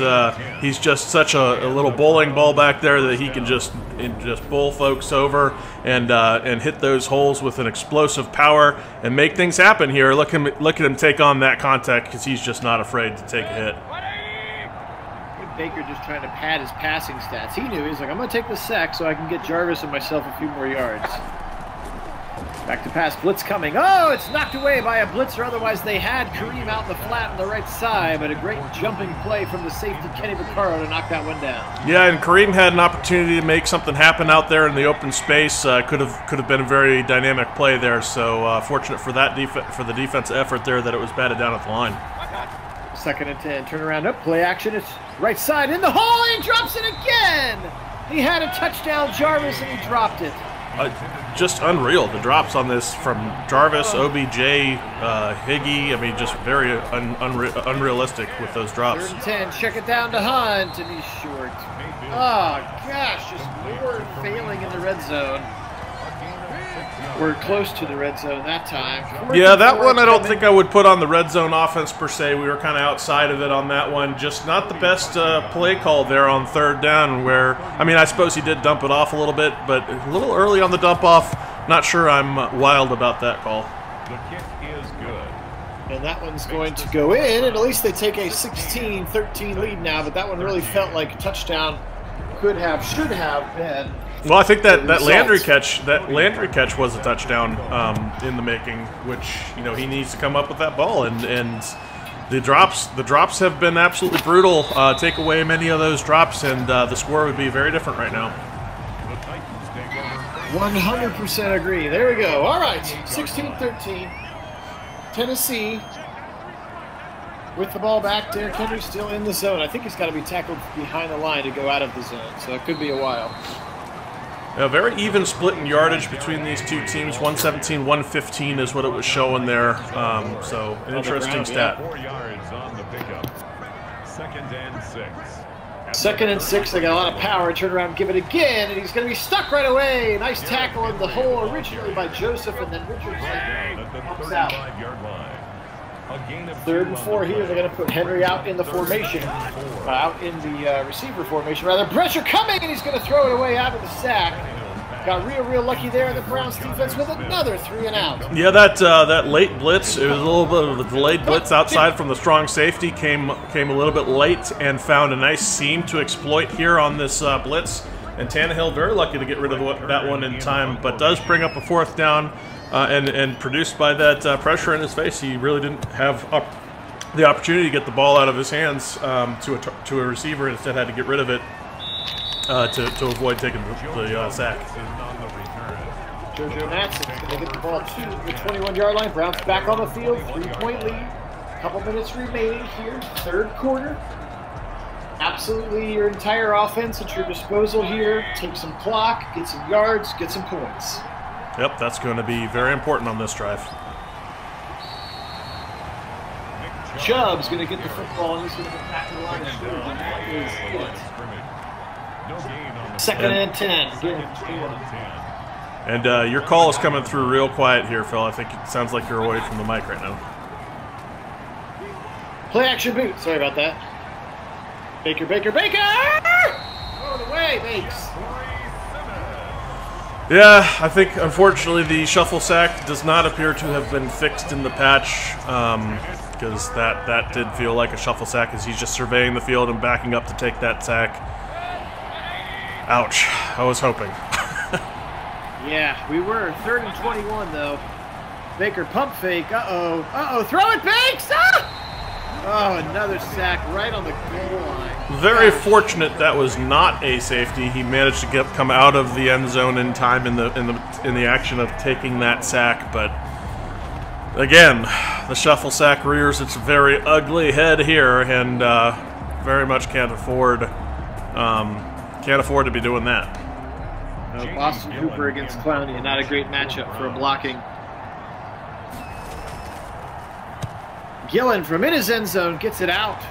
just such a little bowling ball back there that he can just bowl folks over and hit those holes with an explosive power and make things happen here. Look at him take on that contact because he's just not afraid to take a hit. Baker just trying to pad his passing stats. He knew. He's like, I'm going to take the sack so I can get Jarvis and myself a few more yards. Back to pass, blitz coming. Oh, it's knocked away by a blitzer. Otherwise, they had Kareem out in the flat on the right side, but a great jumping play from the safety, Kenny Vaccaro, to knock that one down. Yeah, and Kareem had an opportunity to make something happen out there in the open space. Could have been a very dynamic play there. So fortunate for that for the defensive effort there that it was batted down at the line. 2nd and 10. Turn around up. Play action. It's right side in the hole. He drops it again. He had a touchdown, Jarvis, and he dropped it. Just unreal, the drops on this from Jarvis, OBJ, Higgy. I mean, just very unrealistic with those drops. 3rd and 10, check it down to Hunt, and he's short. Oh, gosh, just more failing in the red zone. We're close to the red zone that time. Yeah, that one I don't think I would put on the red zone offense per se. We were kind of outside of it on that one. Just not the best play call there on 3rd down where, I mean, I suppose he did dump it off a little bit, but a little early on the dump off. Not sure I'm wild about that call. The kick is good. And that one's going to go in, and at least they take a 16-13 lead now, but that one really felt like a touchdown should have been. Well, I think that Landry catch was a touchdown in the making, which, you know, he needs to come up with that ball, and the drops have been absolutely brutal. Take away many of those drops, and the score would be very different right now. 100% agree. There we go. All right, 16-13. Tennessee with the ball back. Derrick Henry still in the zone. I think he's got to be tackled behind the line to go out of the zone, so it could be a while. A very even split in yardage between these two teams. 117-115 is what it was showing there. So an interesting stat. 4 yards on the pickup. 2nd and 6. 2nd and 6. They got a lot of power. Turn around, give it again, and he's going to be stuck right away. Nice tackle in the hole originally by Joseph, and then Richardson helps out. 3rd and 4 here. They're going to put Henry out in the formation, out in the receiver formation, rather. Pressure coming, and he's going to throw it away out of the sack. Got real lucky there in the Browns defense with another 3 and out. Yeah, that late blitz, it was a little bit of a delayed blitz outside from the strong safety, came a little bit late and found a nice seam to exploit here on this blitz. And Tannehill very lucky to get rid of that one in time, but does bring up a 4th down. And produced by that pressure in his face, he really didn't have the opportunity to get the ball out of his hands to a receiver. Instead, had to get rid of it to avoid taking the sack. JoJo Mattson going to get the ball to the 21-yard line. Browns back on the field, 3-point lead. Couple minutes remaining here, 3rd quarter. Absolutely your entire offense at your disposal here. Take some clock, get some yards, get some points. Yep, that's going to be very important on this drive. Chubb's going to get the football, and he's going to get back to the line of scrimmage, and that is it. 2nd and 10. And your call is coming through real quiet here, Phil. I think it sounds like you're away from the mic right now. Play action boot. Sorry about that. Baker! Throw it away, Bakes. Yeah, I think, unfortunately, the shuffle sack does not appear to have been fixed in the patch, because that did feel like a shuffle sack as he's just surveying the field and backing up to take that sack. Ouch. I was hoping. Yeah, we were. 3rd and 21, though. Baker pump fake. Uh-oh. Throw it, Bakes! Ah! Oh, another sack right on the goal line. Very fortunate that was not a safety. He managed to come out of the end zone in time in the action of taking that sack. But again, the shuffle sack rears its very ugly head here, and very much can't afford to be doing that. Boston Hooper against Clowney, not a great matchup for a blocking. Gillen from in his end zone gets it out.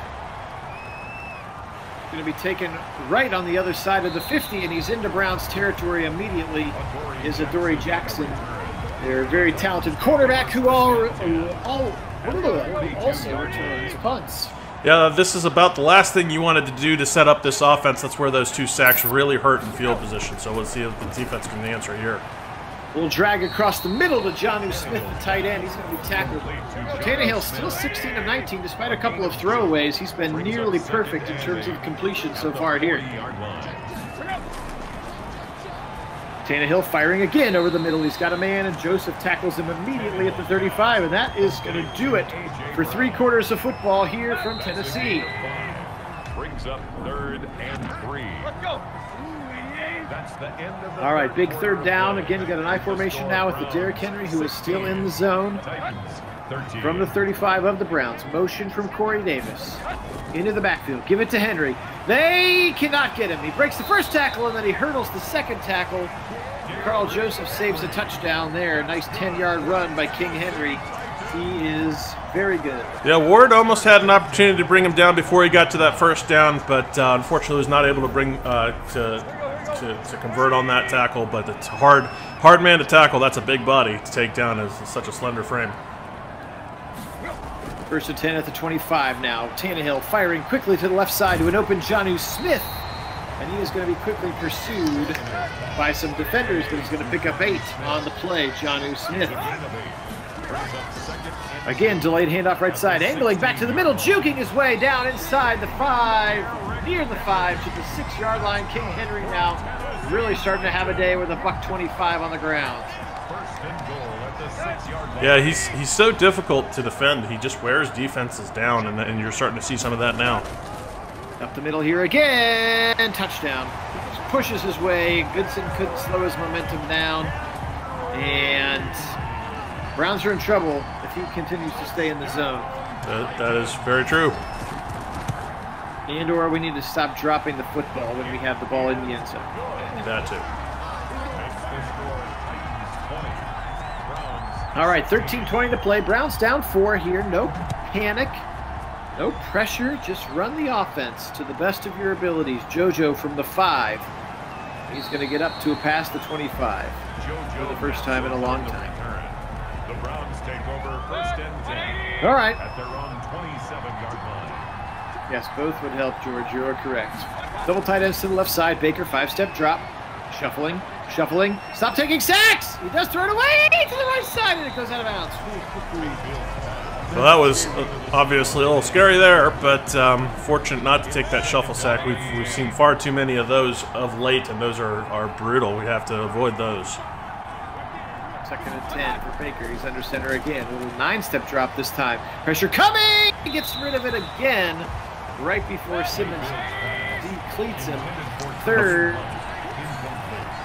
Going to be taken right on the other side of the 50, and he's into Browns territory immediately. Is Adoree Jackson, their very talented quarterback, who also returns punts. Yeah, this is about the last thing you wanted to do to set up this offense. That's where those 2 sacks really hurt in field position. So let's see if the defense can answer here. We'll drag across the middle to Jonnu Smith, the tight end. He's going to be tackled. Tannehill still 16 of 19, despite a couple of throwaways. He's been nearly perfect in terms of completion so far here. Tannehill firing again over the middle. He's got a man, and Joseph tackles him immediately at the 35, and that is going to do it for 3 quarters of football here from Tennessee. Brings up 3rd and 3. Let's go. That's the end of the All right, big 3rd down. Again, you got an I formation now with the Derrick Henry, who is still in the zone. From the 35 of the Browns. Motion from Corey Davis. Into the backfield. Give it to Henry. They cannot get him. He breaks the first tackle, and then he hurdles the second tackle. Carl Joseph saves a touchdown there. Nice 10-yard run by King Henry. He is very good. Yeah, Ward almost had an opportunity to bring him down before he got to that first down, but unfortunately was not able to bring to convert on that tackle. But it's hard man to tackle. That's a big body to take down as such a slender frame. 1st and 10 at the 25 now. Tannehill firing quickly to the left side to an open Jonnu Smith. And he is going to be quickly pursued by some defenders, but he's going to pick up 8 on the play. Jonnu Smith. Again, delayed handoff right side. Angling back to the middle, juking his way down inside the 5, near the 5 to the 6-yard line. King Henry now really starting to have a day with a $125 on the ground. Yeah, he's so difficult to defend. He just wears defenses down, and you're starting to see some of that now. Up the middle here again. Touchdown. Just pushes his way. Goodson couldn't slow his momentum down. And Browns are in trouble if he continues to stay in the zone. That is very true. And or we need to stop dropping the football when we have the ball in the end zone. That too. All right, 13:20 to play. Browns down 4 here. No panic, no pressure. Just run the offense to the best of your abilities. JoJo from the 5. He's going to get up to past the 25 for the first time in a long time. The Browns take over 1st and 10. All right. At their own 27-yard line. Yes, both would help, George. You are correct. Double tight ends to the left side. Baker, 5-step drop. Shuffling. Stop taking sacks! He does throw it away to the right side, and it goes out of bounds. Well, that was obviously a little scary there, but fortunate not to take that shuffle sack. We've seen far too many of those of late, and those are brutal. We have to avoid those. 2nd and 10 for Baker. He's under center again. A little 9-step drop this time. Pressure coming! He gets rid of it again right before Simmons decleats him. 3rd.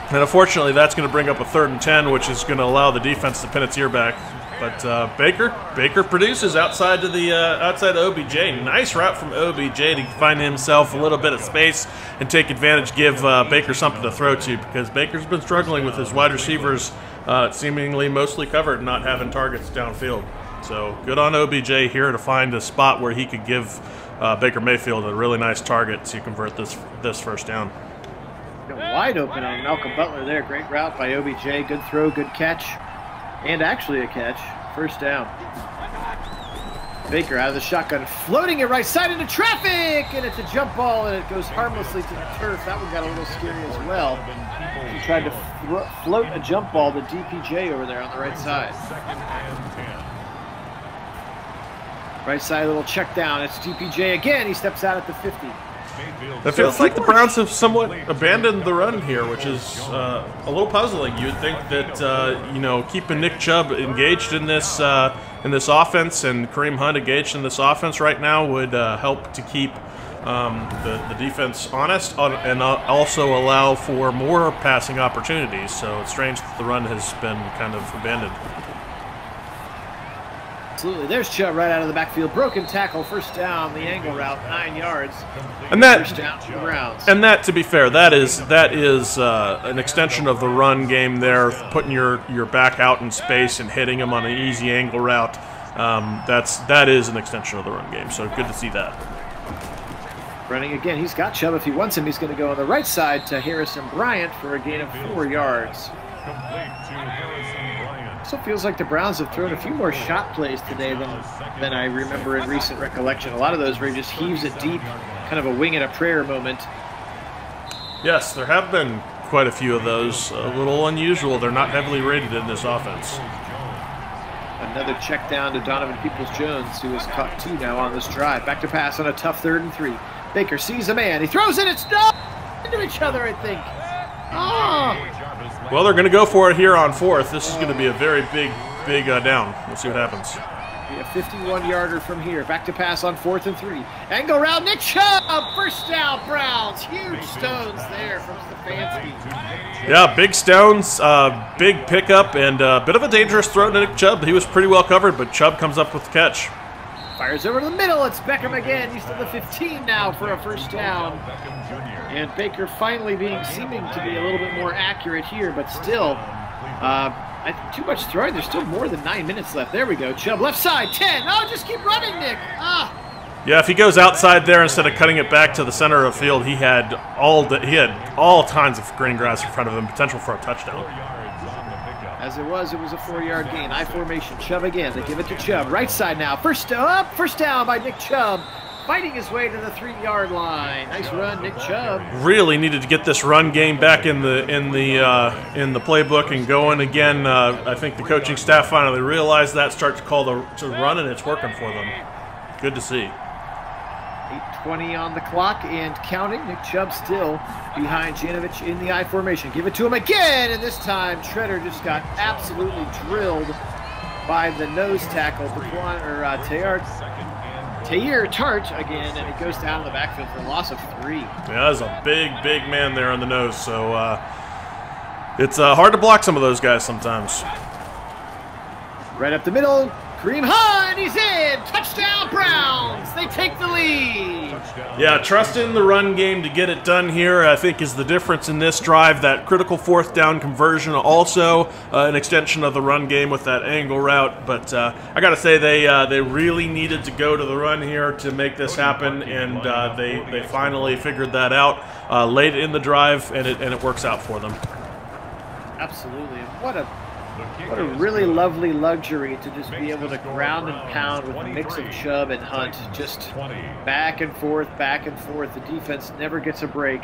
And unfortunately, that's going to bring up a 3rd and 10, which is going to allow the defense to pin its ear back. But Baker produces outside of OBJ. Nice route from OBJ to find himself a little bit of space and take advantage, give Baker something to throw to, because Baker's been struggling with his wide receivers seemingly mostly covered, not having targets downfield. So good on OBJ here to find a spot where he could give Baker Mayfield a really nice target to convert this first down. Wide open on Malcolm Butler there. Great route by OBJ. Good throw, good catch. And actually a catch. 1st down. Baker out of the shotgun, floating it right side into traffic! And it's a jump ball, and it goes harmlessly to the turf. That one got a little scary as well. He tried to float a jump ball to DPJ over there on the right side. Right side, a little check down. It's DPJ again. He steps out at the 50. It feels like the Browns have somewhat abandoned the run here, which is a little puzzling. You would think that keeping Nick Chubb engaged in this offense and Kareem Hunt engaged in this offense right now would help to keep the defense honest and also allow for more passing opportunities. So it's strange that the run has been kind of abandoned. Absolutely. There's Chubb right out of the backfield. Broken tackle, 1st down, the angle route, 9 yards. And that, 1st down to the Browns. And that, to be fair, that is an extension of the run game there, putting your back out in space and hitting him on an easy angle route. That is an extension of the run game, so good to see that. Running again. He's got Chubb if he wants him. He's going to go on the right side to Harrison Bryant for a gain of 4 yards. Also feels like the Browns have thrown a few more shot plays today than I remember in recent recollection. A lot of those where he just heaves it deep, kind of a wing and a prayer moment. Yes, there have been quite a few of those. A little unusual. They're not heavily rated in this offense. Another check down to Donovan Peoples-Jones, who has caught 2 now on this drive. Back to pass on a tough 3rd and 3. Baker sees a man. He throws it. It's no into each other, I think. Oh! Well, they're going to go for it here on 4th. This is going to be a very big down. We'll see what happens. A 51-yarder from here. Back to pass on 4th and 3. Angle route, Nick Chubb. First down, Browns. Huge stones there from Stefanski. Yeah, big stones, big pickup, and a bit of a dangerous throw to Nick Chubb. He was pretty well covered, but Chubb comes up with the catch. Fires over to the middle. It's Beckham again. He's to the 15 now for a first down. And Baker finally seeming to be a little bit more accurate here, but still, too much throwing. There's still more than 9 minutes left. There we go. Chubb left side, 10. Oh, just keep running, Nick. Yeah, if he goes outside there instead of cutting it back to the center of the field, he had all kinds of green grass in front of him, potential for a touchdown. As it was a 4-yard gain. I formation. Chubb again. They give it to Chubb. Right side now. First down by Nick Chubb. Fighting his way to the 3-yard line. Nice run, Nick Chubb. Really needed to get this run game back in the playbook and going again. I think the coaching staff finally realized that, start to call to run, and it's working for them. Good to see. 8:20 on the clock and counting. Nick Chubb still behind Janovich in the I formation. Give it to him again, and this time Treader just got absolutely drilled by the nose tackle, Tahir Tart again, and it goes down in the backfield for a loss of 3. Yeah, there's a big man there on the nose, so it's hard to block some of those guys sometimes. Right up the middle, Kareem Hunt, he's in! Touchdown Browns! They take the lead! Yeah, trust in the run game to get it done here, I think, is the difference in this drive. That critical 4th down conversion, also an extension of the run game with that angle route. But I got to say, they really needed to go to the run here to make this happen, and they finally figured that out late in the drive, and it works out for them. Absolutely. What a really lovely luxury to just be able to ground and pound with a mix of Chubb and Hunt. Just back and forth, back and forth. The defense never gets a break.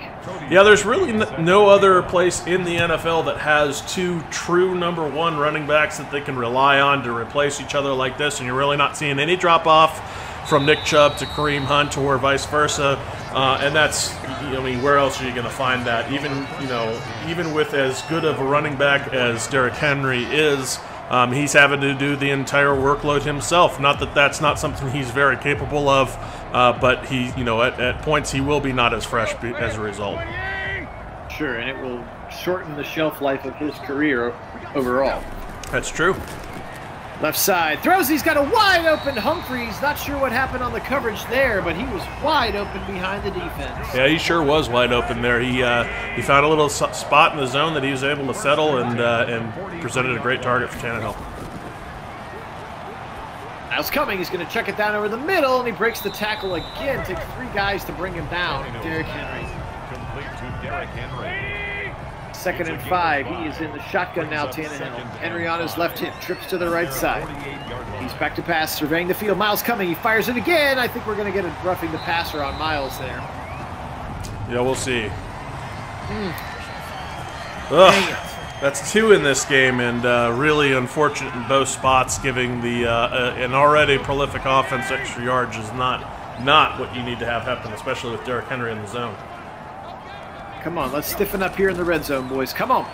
Yeah, there's really no other place in the NFL that has 2 true #1 running backs that they can rely on to replace each other like this, and you're really not seeing any drop-off from Nick Chubb to Kareem Hunt or vice versa. And that's, I mean, where else are you going to find that? Even with as good of a running back as Derrick Henry is, he's having to do the entire workload himself. Not that that's not something he's very capable of, but he, at points he will be not as fresh as a result. Sure, and it will shorten the shelf life of his career overall. That's true. Left side, throws, he's got a wide open Humphreys. Not sure what happened on the coverage there, but he was wide open behind the defense. Yeah, he sure was wide open there. He found a little spot in the zone that he was able to settle and presented a great target for Tannehill. Miles coming, he's going to check it down over the middle, and he breaks the tackle again. Takes 3 guys to bring him down. Derrick Henry. Complete to Derrick Henry. 2nd and 5. He is in the shotgun now, Tannehill. Henry on his left hip, trips to the right side. He's back to pass, surveying the field. Miles coming, he fires it again. I think we're going to get a roughing the passer on Miles there. Yeah, we'll see. Ugh, that's 2 in this game, and really unfortunate in both spots, giving the an already prolific offense extra yards is not what you need to have happen, especially with Derrick Henry in the zone. Come on, let's stiffen up here in the red zone, boys. Come on.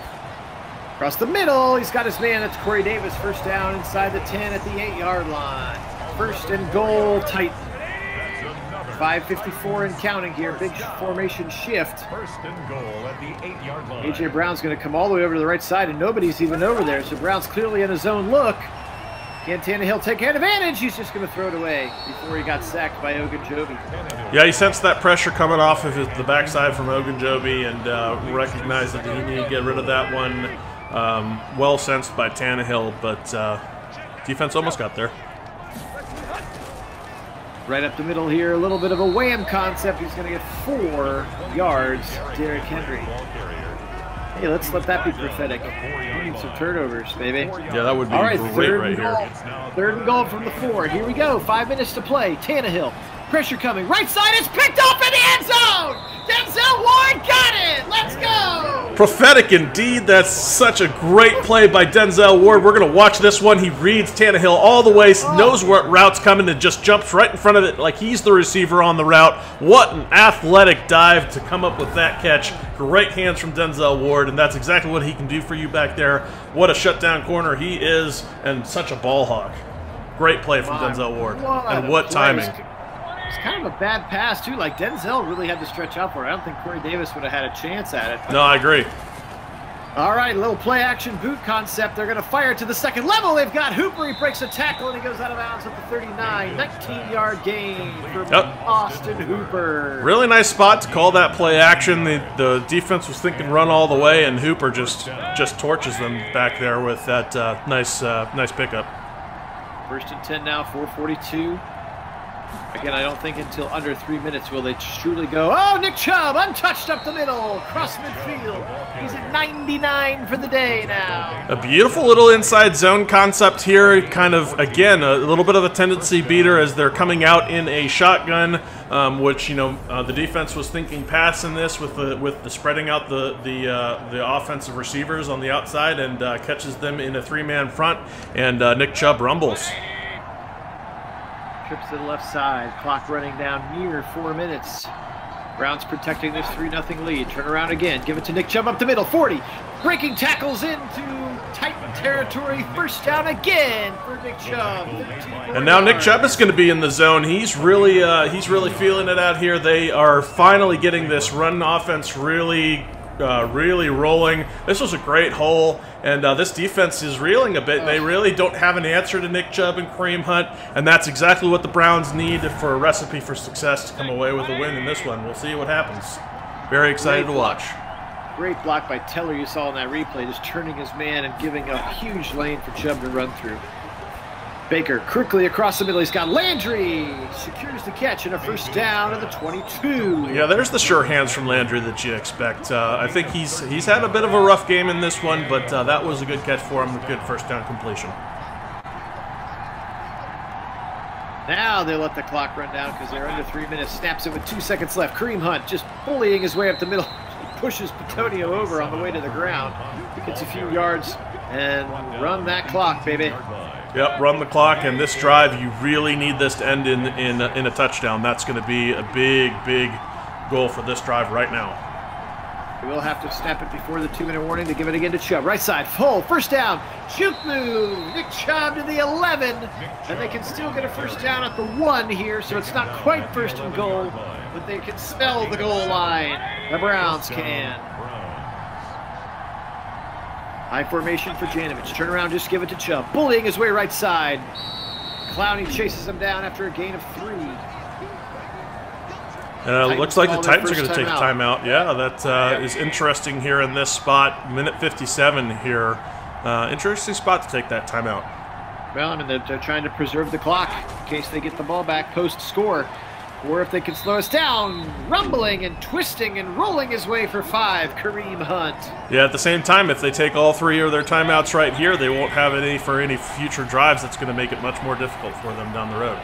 Across the middle, he's got his man. That's Corey Davis. First down inside the 10 at the 8-yard line. 1st and goal, Titan. 5:54 and counting here. Big formation shift. 1st and goal at the 8-yard line. A.J. Brown's going to come all the way over to the right side, and nobody's even over there. So Brown's clearly in his own look. Can Tannehill take advantage? He's just going to throw it away before he got sacked by Ogunjobi. Yeah, he sensed that pressure coming off of the backside from Ogunjobi and recognized that he needed to get rid of that one. Well sensed by Tannehill, but defense almost got there. Right up the middle here, a little bit of a wham concept. He's going to get 4 yards, Derrick Henry. Hey, let's let that be prophetic. We need some turnovers, baby. Yeah, that would be all right, great right here. 3rd and goal from the 4. Here we go. 5 minutes to play. Tannehill Pressure coming. Right side is picked up in the end zone. Denzel Ward got it. Let's go. Prophetic indeed. That's such a great play by Denzel Ward. We're going to watch this one. He reads Tannehill all the way, knows what route's coming, and just jumps right in front of it like he's the receiver on the route. What an athletic dive to come up with that catch. Great hands from Denzel Ward, and that's exactly what he can do for you back there. What a shutdown corner he is, and such a ball hawk. Great play from Denzel Ward. And what timing. It's kind of a bad pass, too. Like, Denzel really had to stretch out for it. I don't think Corey Davis would have had a chance at it. No, I agree. All right, little play-action boot concept. They're going to fire to the second level. They've got Hooper. He breaks a tackle, and he goes out of bounds at the 39. 19-yard gain for Austin Hooper. Really nice spot to call that play action. The defense was thinking run all the way, and Hooper just torches them back there with that nice pickup. 1st and 10 now, 4:42. Again, I don't think until under 3 minutes will they truly go, oh, Nick Chubb, untouched up the middle, cross midfield. He's at 99 for the day now. A beautiful little inside zone concept here. Kind of, again, a little bit of a tendency beater as they're coming out in a shotgun, which, the defense was thinking pass in this with the spreading out the offensive receivers on the outside and catches them in a 3-man front, and Nick Chubb rumbles. Trips to the left side. Clock running down near 4 minutes. Browns protecting this 3-0 lead. Turn around again. Give it to Nick Chubb up the middle. 40. Breaking tackles into Titan territory. 1st down again for Nick Chubb. And now Nick Chubb is going to be in the zone. He's really feeling it out here. They are finally getting this run offense really rolling. This was a great hole, and this defense is reeling a bit. They really don't have an answer to Nick Chubb and Kareem Hunt, and that's exactly what the Browns need for a recipe for success to come away with a win in this one. We'll see what happens. Very excited to watch. Great block by Teller you saw in that replay, just turning his man and giving a huge lane for Chubb to run through. Baker quickly across the middle. He's got Landry. Secures the catch and a 1st down at the 22. Yeah, there's the sure hands from Landry that you expect. I think he's had a bit of a rough game in this one, but that was a good catch for him, a good 1st down completion. Now they let the clock run down because they're under 3 minutes. Snaps it with 2 seconds left. Kareem Hunt just bullying his way up the middle. Pushes Petonio over on the way to the ground. He gets a few yards and run that clock, baby. Yep, run the clock, and this drive, you really need this to end in a touchdown. That's going to be a big goal for this drive right now. We'll have to snap it before the 2-minute warning to give it again to Chubb. Right side, full, 1st down, juke move, Nick Chubb to the 11, and they can still get a 1st down at the 1 here, so it's not quite 1st and goal, but they can smell the goal line. The Browns can. High formation for Janovich. Turn around, just give it to Chubb. Bullying his way right side. Clowney chases him down after a gain of 3. It looks like the Titans are going to take a timeout. Yeah, that is interesting here in this spot. Minute 57 here. Interesting spot to take that timeout. Well, I mean, they're trying to preserve the clock in case they get the ball back post-score. Or if they can slow us down, rumbling and twisting and rolling his way for 5, Kareem Hunt. Yeah, at the same time, if they take all 3 of their timeouts right here, they won't have any for any future drives. That's going to make it much more difficult for them down the road.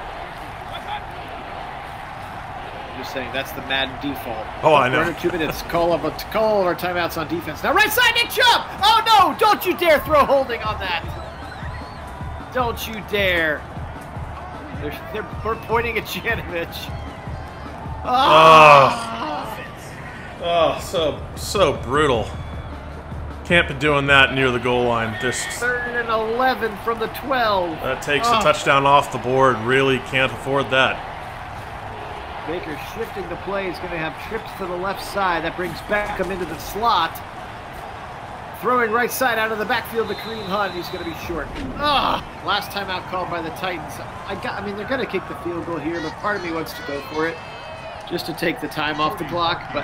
I'm just saying, that's the Madden default. Oh, I know. Under 2 minutes, call all of our timeouts on defense. Now, right side, Nick Chubb! Oh, no! Don't you dare throw holding on that! Don't you dare. They're pointing at Janovich. So brutal. Can't be doing that near the goal line. This 3rd and 11 from the 12. That takes a touchdown off the board. Really can't afford that. Baker shifting the play. He's going to have trips to the left side. That brings Beckham into the slot. Throwing right side out of the backfield to Kareem Hunt. He's going to be short. Last time out called by the Titans. I mean, they're going to kick the field goal here, but part of me wants to go for it just to take the time off the clock. But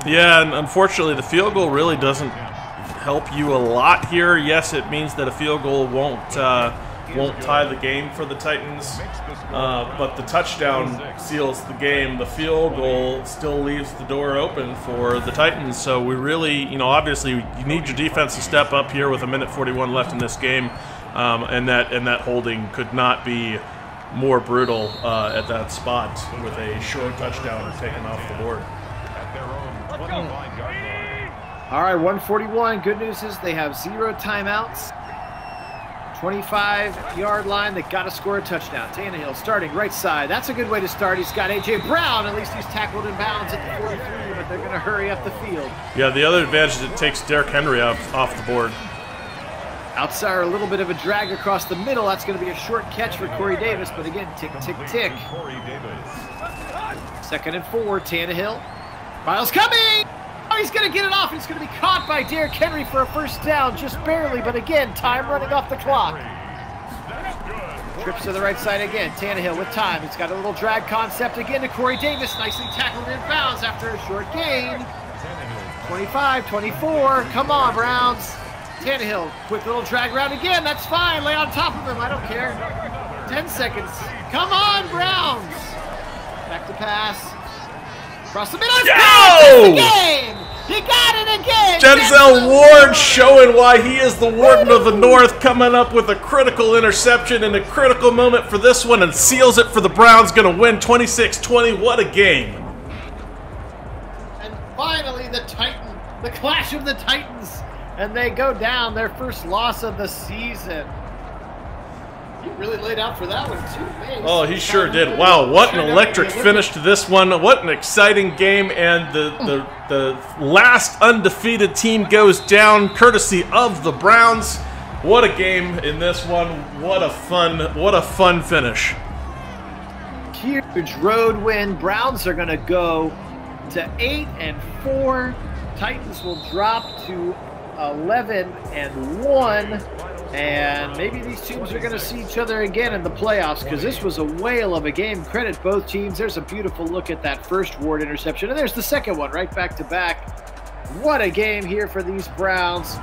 yeah, and unfortunately, the field goal really doesn't help you a lot here. Yes, it means that a field goal won't tie the game for the Titans, but the touchdown seals the game. The field goal still leaves the door open for the Titans. So we really, obviously you need your defense to step up here with 1:41 left in this game, and that holding could not be more brutal at that spot with a short touchdown taken off the board. At their own 25-yard line. All right, 141. Good news is they have 0 timeouts. 25-yard line. They got to score a touchdown. Tannehill starting right side. That's a good way to start. He's got A.J. Brown. At least he's tackled in bounds at the 43, but they're going to hurry up the field. Yeah, the other advantage is it takes Derrick Henry off the board. Outside, a little bit of a drag across the middle. That's going to be a short catch for Corey Davis, but again, tick, tick, tick. Corey Davis. 2nd and 4, Tannehill. Miles coming! Oh, he's going to get it off. It's going to be caught by Derrick Henry for a first down, just barely, but again, time running off the clock. Trips to the right side again. Tannehill with time. He's got a little drag concept again to Corey Davis. Nicely tackled in bounds after a short gain. 25, 24. Come on, Browns. Tannehill, quick little drag route again. That's fine. Lay on top of him. I don't care. 10 seconds. Come on, Browns. Back to pass. Across the middle. Yo! Game. He got it again. Denzel Ward showing why he is the Warden of the North, coming up with a critical interception in a critical moment for this one and seals it for the Browns. Going to win 26-20. What a game. And finally, the clash of the Titans. And they go down, their first loss of the season. He really laid out for that one, too. Man, oh, he sure did. Wow, what an electric finish to this one. What an exciting game. And the last undefeated team goes down, courtesy of the Browns. What a game in this one. What a fun finish. Huge road win. Browns are going to go to 8-4. Titans will drop to 11-1, and maybe these teams are going to see each other again in the playoffs, because this was a whale of a game. Credit both teams. There's a beautiful look at that first Ward interception, and there's the second one right back to back. What a game here for these Browns.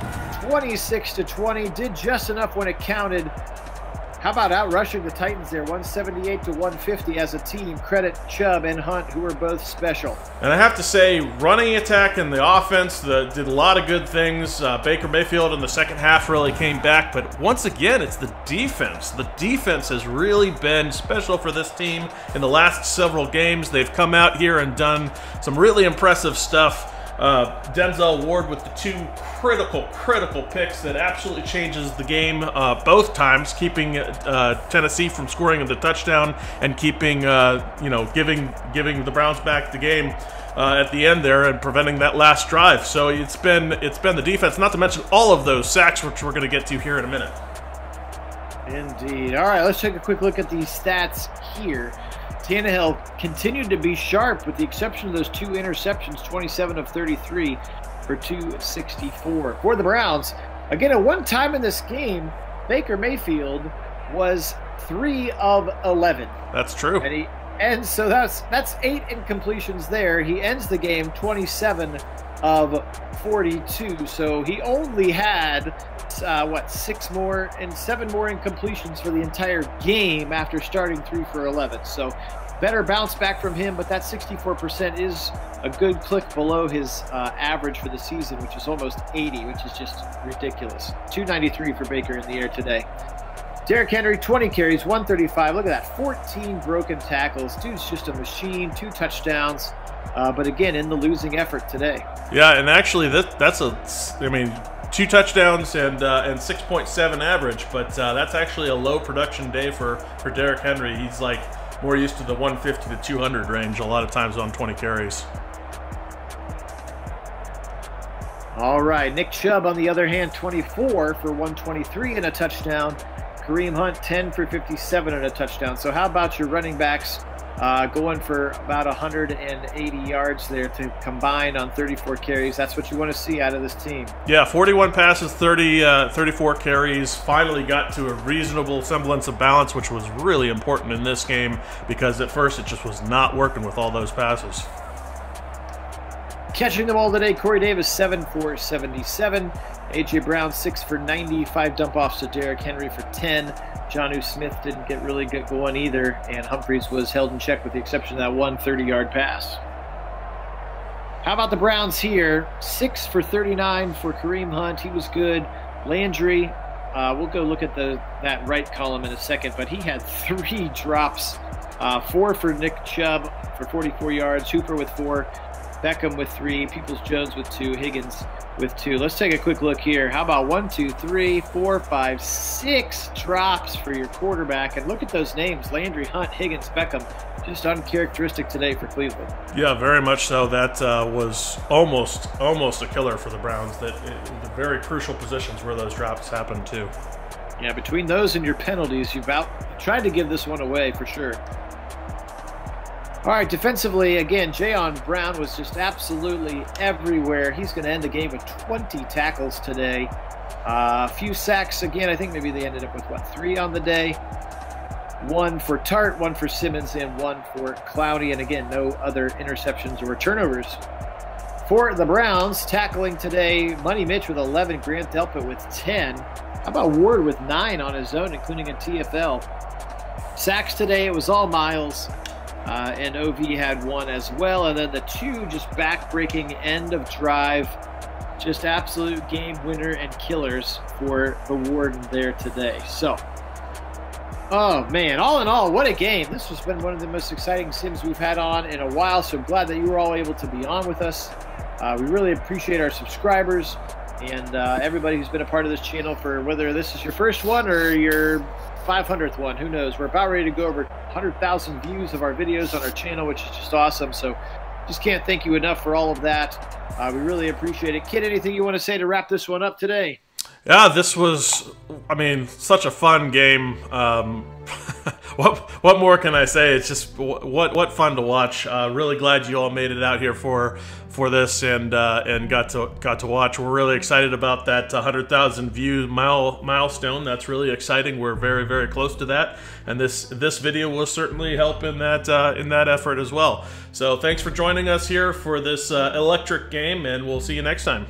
26-20, did just enough when it counted. How about outrushing the Titans there, 178-150 as a team? Credit Chubb and Hunt, who were both special. And I have to say, running attack and the offense did a lot of good things. Baker Mayfield in the second half really came back, but once again, it's the defense. The defense has really been special for this team in the last several games. They've come out here and done some really impressive stuff. Denzel Ward with the 2 critical picks that absolutely changes the game both times, keeping Tennessee from scoring the touchdown and keeping giving the Browns back the game at the end there and preventing that last drive. So it's been the defense, not to mention all of those sacks, which we're going to get to here in a minute. Indeed. All right, let's take a quick look at these stats here. Tannehill continued to be sharp with the exception of those 2 interceptions, 27 of 33 for 264. For the Browns, again, at one time in this game, Baker Mayfield was 3 of 11. That's true. And so that's 8 incompletions there. He ends the game 27 of 42. So he only had 7 more incompletions for the entire game after starting 3 for 11. So better bounce back from him, but that 64% is a good click below his average for the season, which is almost 80, which is just ridiculous. 293 for Baker in the air today. Derrick Henry, 20 carries, 135. Look at that, 14 broken tackles. Dude's just a machine, 2 touchdowns. But again, in the losing effort today. Yeah, and actually, that's 2 touchdowns and 6.7 average, but that's actually a low production day for Derrick Henry. He's like more used to the 150 to 200 range a lot of times on 20 carries. All right, Nick Chubb, on the other hand, 24 for 123 and a touchdown. Kareem Hunt, 10 for 57 and a touchdown. So how about your running backs going for about 180 yards there to combine on 34 carries? That's what you want to see out of this team. Yeah, 41 passes, 34 carries. Finally got to a reasonable semblance of balance, which was really important in this game because at first it just was not working with all those passes. Catching the ball today, Corey Davis, 7 for 77. A.J. Brown, 6 for 90. 5 dump-offs to Derrick Henry for 10. Jonnu Smith didn't get really good going either, and Humphries was held in check with the exception of that one 30-yard pass. How about the Browns here? 6 for 39 for Kareem Hunt. He was good. Landry, We'll go look at that right column in a second, but he had 3 drops, 4 for Nick Chubb for 44 yards, Hooper with 4, Beckham with 3, Peoples-Jones with 2, Higgins with 2. Let's take a quick look here. How about 1, 2, 3, 4, 5, 6 drops for your quarterback? And look at those names: Landry, Hunt, Higgins, Beckham. Just uncharacteristic today for Cleveland. Yeah, very much so. That was almost a killer for the Browns. The very crucial positions where those drops happened too. Yeah, between those and your penalties, you've tried to give this one away for sure. All right, defensively, again, Jayon Brown was just absolutely everywhere. He's going to end the game with 20 tackles today. A few sacks again. I think maybe they ended up with, what, 3 on the day? 1 for Tart, 1 for Simmons, and 1 for Clowney. And again, no other interceptions or turnovers. For the Browns, tackling today, Money Mitch with 11, Grant Delpit with 10. How about Ward with 9 on his own, including a TFL? Sacks today, it was all Miles. And OV had 1 as well. And then the 2 just back-breaking end of drive. Just absolute game winner and killers for the Warden there today. So, oh man, all in all, what a game. This has been one of the most exciting sims we've had on in a while. So I'm glad that you were all able to be on with us. We really appreciate our subscribers and everybody who's been a part of this channel, for whether this is your first one or your 500th one, who knows. We're about ready to go over 100,000 views of our videos on our channel, which is just awesome. So just can't thank you enough for all of that. We really appreciate it. Kit, anything you want to say to wrap this one up today? Yeah, this was, I mean, such a fun game. What more can I say? It's just what fun to watch. Really glad you all made it out here for this and got to watch. We're really excited about that 100,000 view milestone. That's really exciting. We're very, very close to that, and this video will certainly help in that effort as well. So thanks for joining us here for this electric game, and we'll see you next time.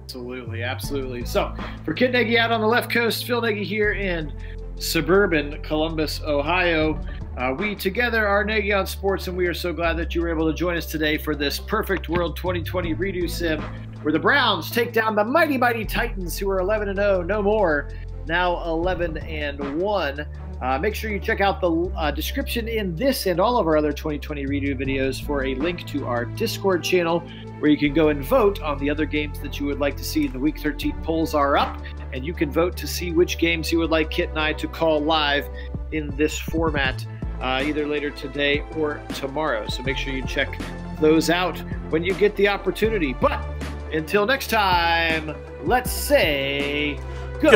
Absolutely, absolutely. So, for Kit Nagy out on the left coast, Phil Nagy here in suburban Columbus, Ohio. We together are Nagy on Sports, and we are so glad that you were able to join us today for this Perfect World 2020 redo sim, where the Browns take down the mighty, mighty Titans, who are 11-0, no more, now 11-1. Make sure you check out the description in this and all of our other 2020 redo videos for a link to our Discord channel, where you can go and vote on the other games that you would like to see. The Week 13 polls are up, and you can vote to see which games you would like Kit and I to call live in this format, either later today or tomorrow. So make sure you check those out when you get the opportunity. But until next time, let's say go